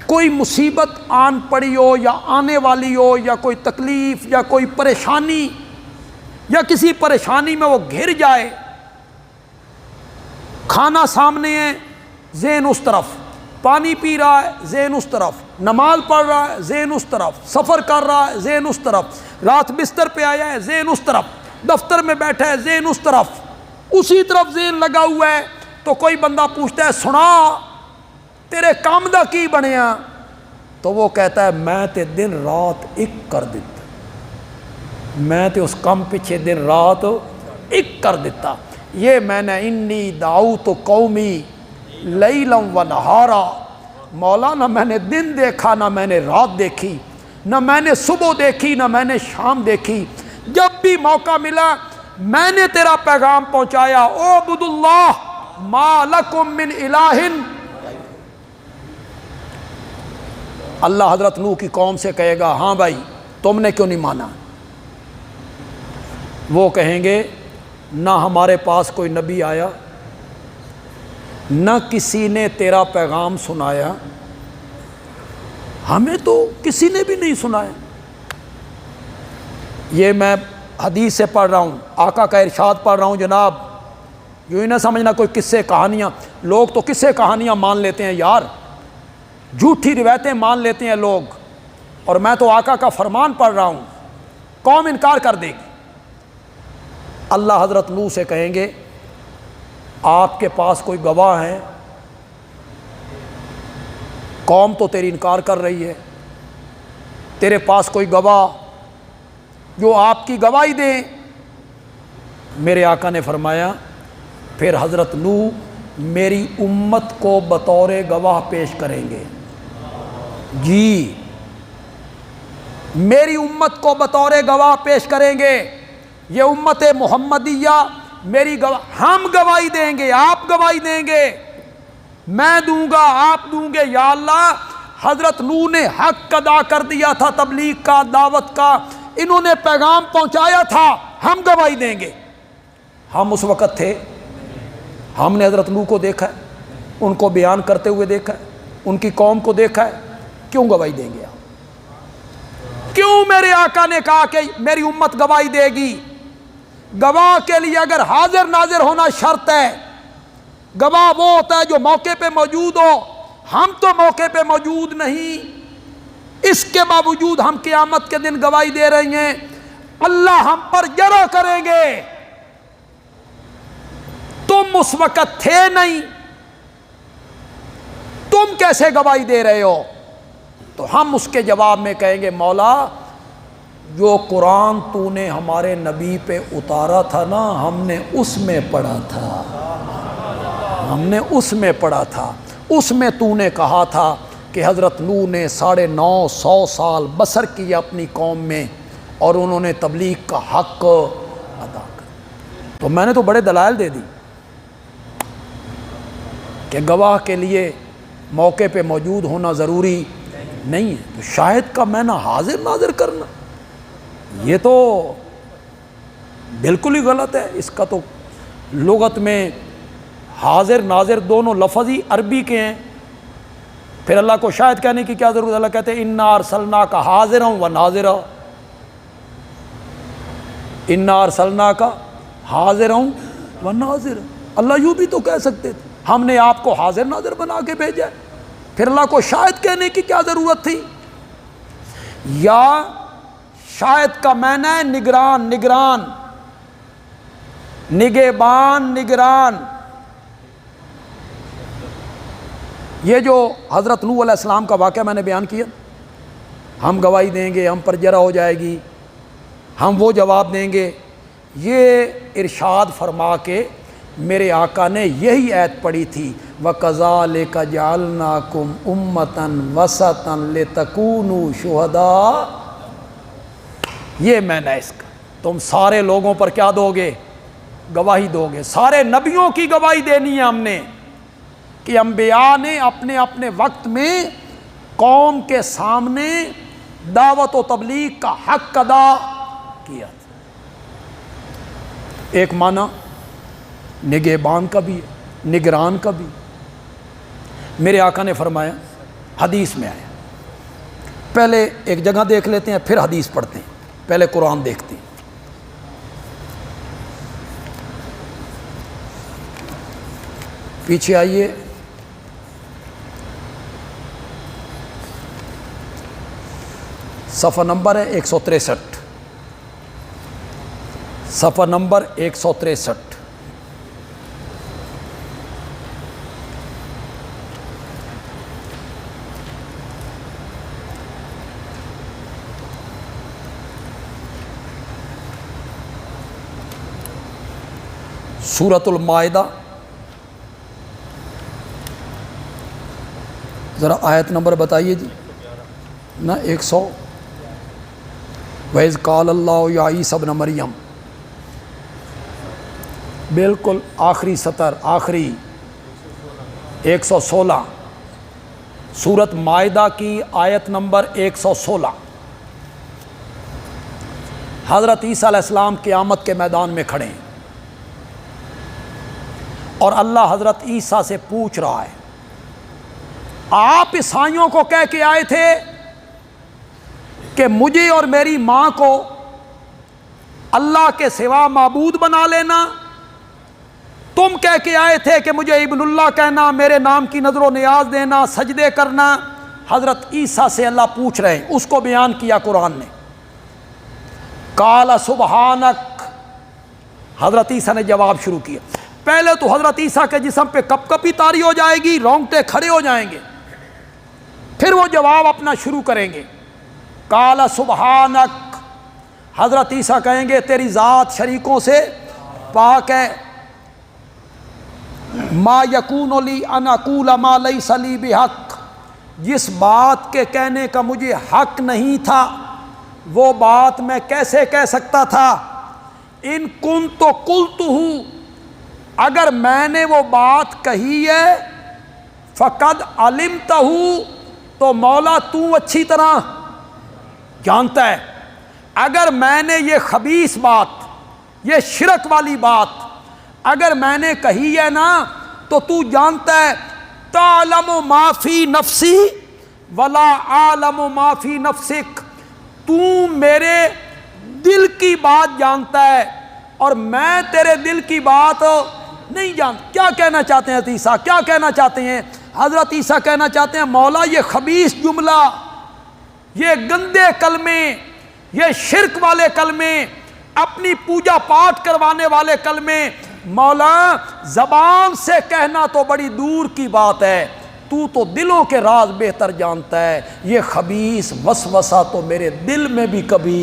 کوئی مصیبت آن پڑی ہو یا آنے والی ہو، یا کوئی تکلیف یا کوئی پریشانی، یا کسی پریشانی میں وہ گھر جائے، کھانا سامنے ہے ذہن اس طرف، پانی پی رہا ہے ذہن اس طرف، نماز پڑھ رہا ہے ذہن اس طرف، سفر کر رہا ہے ذہن اس طرف، رات بستر پہ آیا ہے ذہن اس طرف، دفتر میں بیٹھا ہے ذہن اس طرف، اسی طرف ذہن لگا ہوا ہے، تو کوئی بندہ پوچھتا ہے سنا تیرے کام دا کی بنیا، تو وہ کہتا ہے میں تے دن رات ایک کر دیتا، میں تے اس کام پیچھے دن رات ایک کر دیتا۔ یہ میں نے انی دعوت قومی لیلم و نہارا، مولا نہ میں نے دن دیکھا نہ میں نے رات دیکھی، نہ میں نے صبح دیکھی نہ میں نے شام دیکھی، جب بھی موقع ملا میں نے تیرا پیغام پہنچایا، اعبدوا اللہ ما لکم من الہ۔ اللہ حضرت نوح کی قوم سے کہے گا ہاں بھائی تم نے کیوں نہیں مانا؟ وہ کہیں گے نہ ہمارے پاس کوئی نبی آیا، نہ کسی نے تیرا پیغام سنایا، ہمیں تو کسی نے بھی نہیں سنایا۔ یہ میں حدیث سے پڑھ رہا ہوں، آقا کا ارشاد پڑھ رہا ہوں جناب، یوں ہی نہ سمجھنا کوئی قصے کہانیاں، لوگ تو قصے کہانیاں مان لیتے ہیں یار، جھوٹی روایتیں مان لیتے ہیں لوگ، اور میں تو آقا کا فرمان پڑھ رہا ہوں، قوم انکار کر دے گی۔ اللہ حضرت نوح سے کہیں گے آپ کے پاس کوئی گواہ ہیں؟ قوم تو تیری انکار کر رہی ہے، تیرے پاس کوئی گواہ جو آپ کی گواہی دیں؟ میرے آقا نے فرمایا پھر حضرت نوح میری امت کو بطور گواہ پیش کریں گے، جی میری امت کو بطور گواہ پیش کریں گے، یہ امت محمدیہ میری گواہ، ہم گواہی دیں گے، آپ گواہی دیں گے، میں دوں گا، آپ دوں گے۔ یا اللہ، حضرت نوح نے حق ادا کر دیا تھا تبلیغ کا، دعوت کا، انہوں نے پیغام پہنچایا تھا، ہم گواہی دیں گے۔ ہم اس وقت تھے، ہم نے حضرت نوح کو دیکھا ہے، ان کو بیان کرتے ہوئے دیکھا ہے، ان کی قوم کو دیکھا ہے، کیوں گواہی دیں گے آپ؟ کیوں میرے آقا نے کہا کہ میری امت گواہی دے گی؟ گواہ کے لیے اگر حاضر ناظر ہونا شرط ہے، گواہ وہ ہوتا ہے جو موقع پہ موجود ہو، ہم تو موقع پہ موجود نہیں، اس کے باوجود ہم قیامت کے دن گواہی دے رہے ہیں، اللہ ہم پر جرا کریں گے، تم اس وقت تھے نہیں، تم کیسے گواہی دے رہے ہو؟ تو ہم اس کے جواب میں کہیں گے مولا جو قرآن تو نے ہمارے نبی پہ اتارا تھا نا، ہم نے اس میں پڑھا تھا، ہم نے اس میں پڑھا تھا، اس میں تو نے کہا تھا کہ حضرت نوح نے 950 سال بسر کیا اپنی قوم میں، اور انہوں نے تبلیغ کا حق ادا کیا۔ تو میں نے تو بڑے دلائل دے دی کہ گواہ کے لیے موقع پہ موجود ہونا ضروری نہیں ہے، تو شاہد کا میں نہ حاضر ناظر کرنا یہ تو بالکل ہی غلط ہے۔ اس کا تو لغت میں حاضر ناظر دونوں لفظ ہی عربی کے ہیں، پھر اللہ کو شاہد کہنے کی کیا ضرورت؟ اللہ کہتے ہیں انا ارسلناک حاضرا و ناظرا، انا ارسلناک حاضرا و ناظرا، اللہ یوں بھی تو کہہ سکتے تھے ہم نے آپ کو حاضر ناظر بنا کے بھیجا ہے، پھر اللہ کو شاہد کہنے کی کیا ضرورت تھی؟ یا شاہد کا معنی ہے نگران، نگران، نگہبان، نگران۔ یہ جو حضرت نوح علیہ السلام کا واقعہ میں نے بیان کیا، ہم گواہی دیں گے، ہم پر جرا ہو جائے گی، ہم وہ جواب دیں گے، یہ ارشاد فرما کے میرے آقا نے یہی آیت پڑھی تھی وَكَذَلِكَ جَعَلْنَاكُمْ أُمَّةً وَسَطًا لِتَكُونُوا شُهَدَاءَ، یہ میں نے اس کا، تم سارے لوگوں پر کیا دو گے؟ گواہی دو گے، سارے نبیوں کی گواہی دینی ہے ہم نے، کہ انبیاء نے اپنے اپنے وقت میں قوم کے سامنے دعوت و تبلیغ کا حق ادا کیا تھا۔ ایک معنی نگہبان کا بھی ہے، نگران کا بھی۔ میرے آقا نے فرمایا، حدیث میں آیا، پہلے ایک جگہ دیکھ لیتے ہیں پھر حدیث پڑھتے ہیں، پہلے قرآن دیکھتے ہیں۔ پیچھے آئیے، صفحہ نمبر ہے 163، صفحہ نمبر 163۔ سورۃ المائدہ، ذرا آیت نمبر بتائیے جی نا۔ 100۔ وَإِذْ قَالَ اللَّهُ يَا عِيسَى ابْنَ مَرْيَمَ، بالکل آخری سطر، آخری 116، سورۃ مائدہ کی آیت نمبر 116۔ حضرت عیسیٰ علیہ السلام قیامت کے میدان میں کھڑے ہیں اور اللہ حضرت عیسیٰ سے پوچھ رہا ہے، آپ عیسائیوں کو کہہ کے آئے تھے کہ مجھے اور میری ماں کو اللہ کے سوا معبود بنا لینا، تم کہہ کے آئے تھے کہ مجھے ابن اللہ کہنا، میرے نام کی نظر و نیاز دینا، سجدے کرنا۔ حضرت عیسیٰ سے اللہ پوچھ رہے ہیں، اس کو بیان کیا قرآن نے۔ قال سبحانک، حضرت عیسیٰ نے جواب شروع کیا۔ پہلے تو حضرت عیسیٰ کے جسم پہ کپ کپی طاری ہو جائے گی، رونگٹے کھڑے ہو جائیں گے، پھر وہ جواب اپنا شروع کریں گے۔ قال سبحانک، حضرت عیسیٰ کہیں گے تیری ذات شریکوں سے پاک ہے۔ ما یکون لی ان اقول ما لیس لی بحق، جس بات کے کہنے کا مجھے حق نہیں تھا وہ بات میں کیسے کہہ سکتا تھا۔ ان کنت قلتہ، اگر میں نے وہ بات کہی ہے، فقد علمتہ، تو مولا تو اچھی طرح جانتا ہے۔ اگر میں نے یہ خبیث بات، یہ شرک والی بات اگر میں نے کہی ہے نا، تو تو جانتا ہے۔ تعلم ما فی نفسی ولا اعلم ما فی نفسک، تو میرے دل کی بات جانتا ہے اور میں تیرے دل کی بات نہیں جانتا۔ کیا کہنا چاہتے ہیں حضرت عیسیٰ؟ کیا کہنا چاہتے ہیں حضرت عیسیٰ؟ کہنا چاہتے ہیں مولا یہ خبیث جملہ، یہ گندے کلمے، یہ شرک والے کلمے، اپنی پوجا پاٹ کروانے والے کلمے، مولا زبان سے کہنا تو بڑی دور کی بات ہے، تو دلوں کے راز بہتر جانتا ہے۔ یہ خبیث وسوسہ تو میرے دل میں بھی کبھی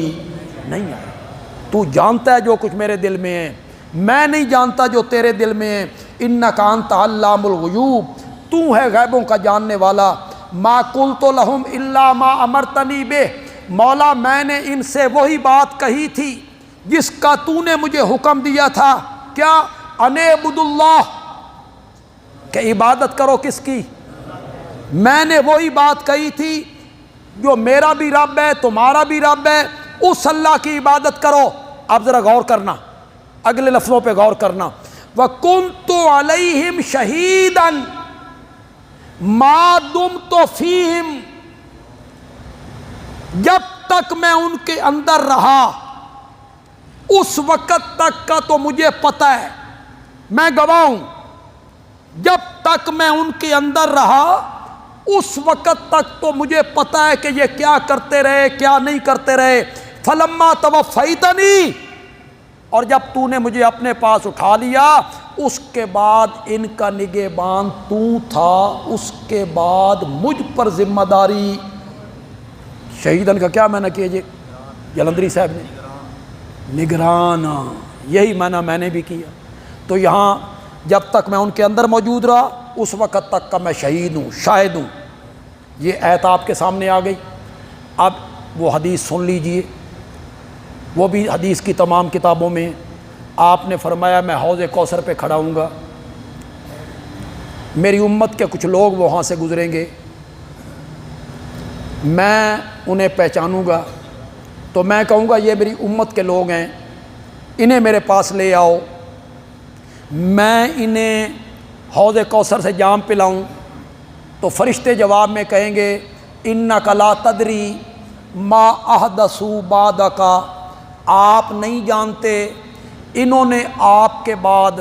نہیں آیا۔ تو جانتا ہے جو کچھ میرے دل میں ہے، میں نہیں جانتا جو تیرے دل میں ہے۔ انک انت علام الغیوب، تو ہے غیبوں کا جاننے والا۔ ما قلت لہم الا ما امرتنی بہ، مولا میں نے ان سے وہی بات کہی تھی جس کا تو نے مجھے حکم دیا تھا۔ کیا؟ ان اعبدوا اللہ، کہ عبادت کرو کس کی؟ میں نے وہی بات کہی تھی جو میرا بھی رب ہے تمہارا بھی رب ہے، اس اللہ کی عبادت کرو۔ اب ذرا غور کرنا، اگلے لفظوں پہ غور کرنا۔ وَكُنْتُ عَلَيْهِمْ شَهِيدًا مَا دُمْتُ فِيهِمْ، جب تک میں ان کے اندر رہا اس وقت تک کا تو مجھے پتہ ہے، میں گواہ ہوں۔ جب تک میں ان کے اندر رہا اس وقت تک تو مجھے پتہ ہے کہ یہ کیا کرتے رہے کیا نہیں کرتے رہے۔ فلما توفیتنی، اور جب تو نے مجھے اپنے پاس اٹھا لیا اس کے بعد ان کا نگہبان تو تھا، اس کے بعد مجھ پر ذمہ داری۔ شہیدن کا کیا معنی کیا جی جلندری صاحب نے؟ نگران، یہی معنی میں نے بھی کیا۔ تو یہاں جب تک میں ان کے اندر موجود رہا اس وقت تک کا میں شہید ہوں، شاہد ہوں۔ یہ آیت آپ کے سامنے آ گئی۔ اب وہ حدیث سن لیجئے، وہ بھی حدیث کی تمام کتابوں میں۔ آپ نے فرمایا میں حوض کوثر پہ کھڑا ہوں گا، میری امت کے کچھ لوگ وہاں سے گزریں گے، میں انہیں پہچانوں گا تو میں کہوں گا یہ میری امت کے لوگ ہیں، انہیں میرے پاس لے آؤ، میں انہیں حوض کوثر سے جام پلاؤں۔ تو فرشتے جواب میں کہیں گے انک لا تدری ما احدثوا بعدک، آپ نہیں جانتے انہوں نے آپ کے بعد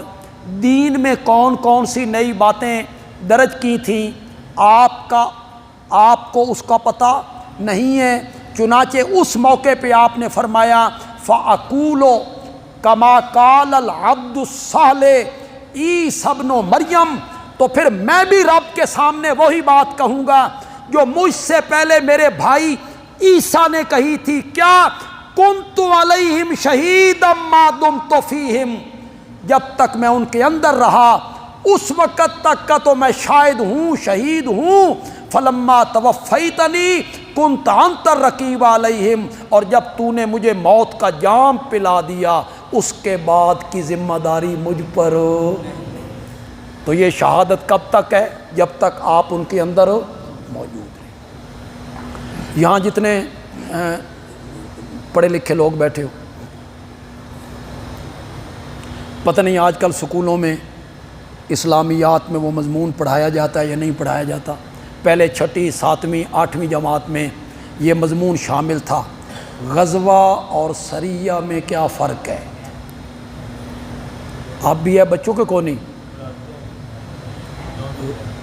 دین میں کون کون سی نئی باتیں درج کی تھیں، آپ کو اس کا پتہ نہیں ہے۔ چنانچہ اس موقع پہ آپ نے فرمایا فَأَقُولُ كَمَا قَالَ الْعَبْدُ الصَّالِحُ عیسیٰ ابن مریم، تو پھر میں بھی رب کے سامنے وہی بات کہوں گا جو مجھ سے پہلے میرے بھائی عیسیٰ نے کہی تھی، کیا كُنْتُ عَلَيْهِمْ شَهِيدًا مَا دُمْتُ فِيهِمْ، جب تک میں ان کے اندر رہا اس وقت تک کا تو میں شاہد ہوں، شہید ہوں۔ فلما توفیتنی کنت انت الرقیب علیہم، اور جب تو نے مجھے موت کا جام پلا دیا اس کے بعد کی ذمہ داری مجھ پر۔ تو یہ شہادت کب تک ہے؟ جب تک آپ ان کے اندر موجود ہیں۔ یہاں جتنے پڑھے لکھے لوگ بیٹھے ہو، پتہ نہیں آج کل سکولوں میں اسلامیات میں وہ مضمون پڑھایا جاتا ہے یا نہیں پڑھایا جاتا۔ پہلے 6، 7، 8ویں جماعت میں یہ مضمون شامل تھا، غزوہ اور سریہ میں کیا فرق ہے۔ آپ بھی ہے بچوں کے کو نہیں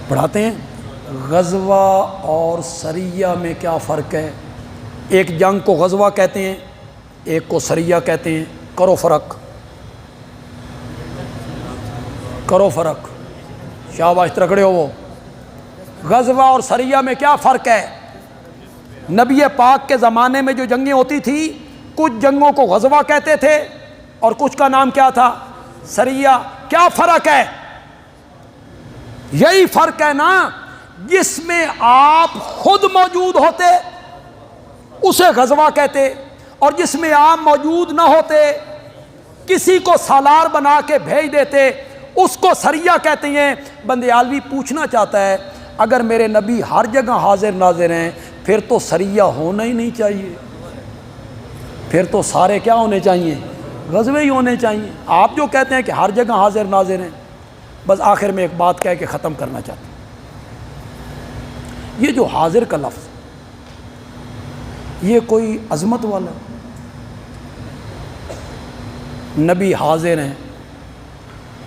پڑھاتے ہیں؟ غزوہ اور سریہ میں کیا فرق ہے؟ ایک جنگ کو غزوہ کہتے ہیں، ایک کو سریہ کہتے ہیں، کرو فرق، کرو فرق، شاباش ترکڑے ہو۔ وہ غزوہ اور سریہ میں کیا فرق ہے؟ نبی پاک کے زمانے میں جو جنگیں ہوتی تھی کچھ جنگوں کو غزوہ کہتے تھے اور کچھ کا نام کیا تھا؟ سریہ۔ کیا فرق ہے؟ یہی فرق ہے نا، جس میں آپ خود موجود ہوتے اسے غزوہ کہتے، اور جس میں آپ موجود نہ ہوتے کسی کو سالار بنا کے بھیج دیتے اس کو سریہ کہتے ہیں۔ بندیالوی پوچھنا چاہتا ہے اگر میرے نبی ہر جگہ حاضر ناظر ہیں پھر تو سریہ ہونا ہی نہیں چاہیے، پھر تو سارے کیا ہونے چاہیے؟ غزوے ہی ہونے چاہیے۔ آپ جو کہتے ہیں کہ ہر جگہ حاضر ناظر ہیں، بس آخر میں ایک بات کہہ کے ختم کرنا چاہتے ہیں، یہ جو حاضر کا لفظ یہ کوئی عظمت والا، نبی حاضر ہیں،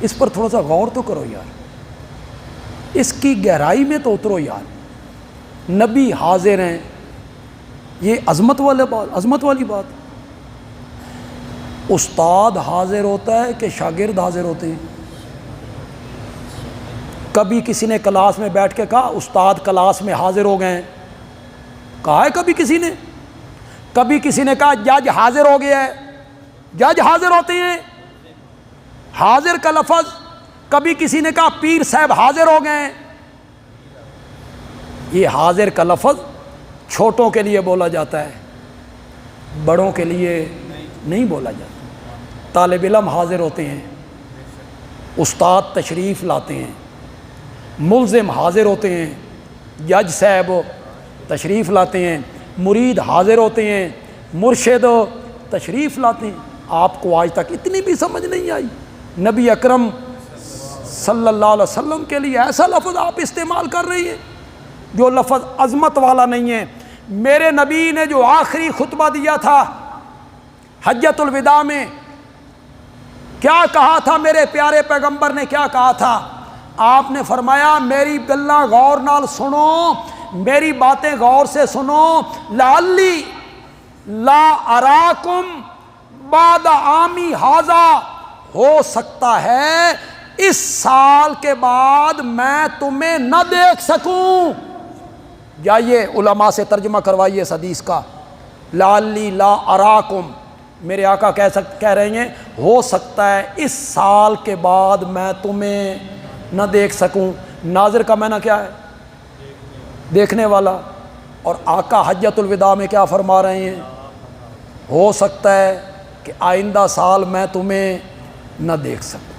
اس پر تھوڑا سا غور تو کرو یار، اس کی گہرائی میں تو اترو یار۔ نبی حاضر ہیں، یہ عظمت والی بات۔ استاد حاضر ہوتا ہے کہ شاگرد حاضر ہوتے ہیں؟ کبھی کسی نے کلاس میں بیٹھ کے کہا استاد کلاس میں حاضر ہو گئے ہیں؟ کہا ہے کبھی کسی نے؟ کبھی کسی نے کہا جج حاضر ہو گیا ہے؟ جج حاضر ہوتے ہیں؟ حاضر کا لفظ کبھی کسی نے کہا پیر صاحب حاضر ہو گئے ہیں؟ یہ حاضر کا لفظ چھوٹوں کے لیے بولا جاتا ہے، بڑوں کے لیے نہیں بولا جاتا۔ طالب علم حاضر ہوتے ہیں، استاد تشریف لاتے ہیں، ملزم حاضر ہوتے ہیں، جج صاحب تشریف لاتے ہیں، مرید حاضر ہوتے ہیں، مرشد تشریف لاتے ہیں۔ آپ کو آج تک اتنی بھی سمجھ نہیں آئی؟ نبی اکرم صلی اللہ علیہ وسلم کے لیے ایسا لفظ آپ استعمال کر رہی ہیں جو لفظ عظمت والا نہیں ہے۔ میرے نبی نے جو آخری خطبہ دیا تھا حجۃ الوداع میں، کیا کہا تھا؟ میرے پیارے پیغمبر نے کیا کہا تھا؟ آپ نے فرمایا میری گلاں غور نال سنو، میری باتیں غور سے سنو، لعلی لا اراکم بعد عامی ھذا، ہو سکتا ہے اس سال کے بعد میں تمہیں نہ دیکھ سکوں۔ جائیے علماء سے ترجمہ کروائیے اس حدیث کا، لعلی لا اراکم، میرے آقا کہہ رہے ہیں ہو سکتا ہے اس سال کے بعد میں تمہیں نہ دیکھ سکوں۔ ناظر کا معنی کیا ہے؟ دیکھنے والا۔ اور آقا حجۃ الوداع میں کیا فرما رہے ہیں؟ ہو سکتا ہے کہ آئندہ سال میں تمہیں نہ دیکھ سکوں۔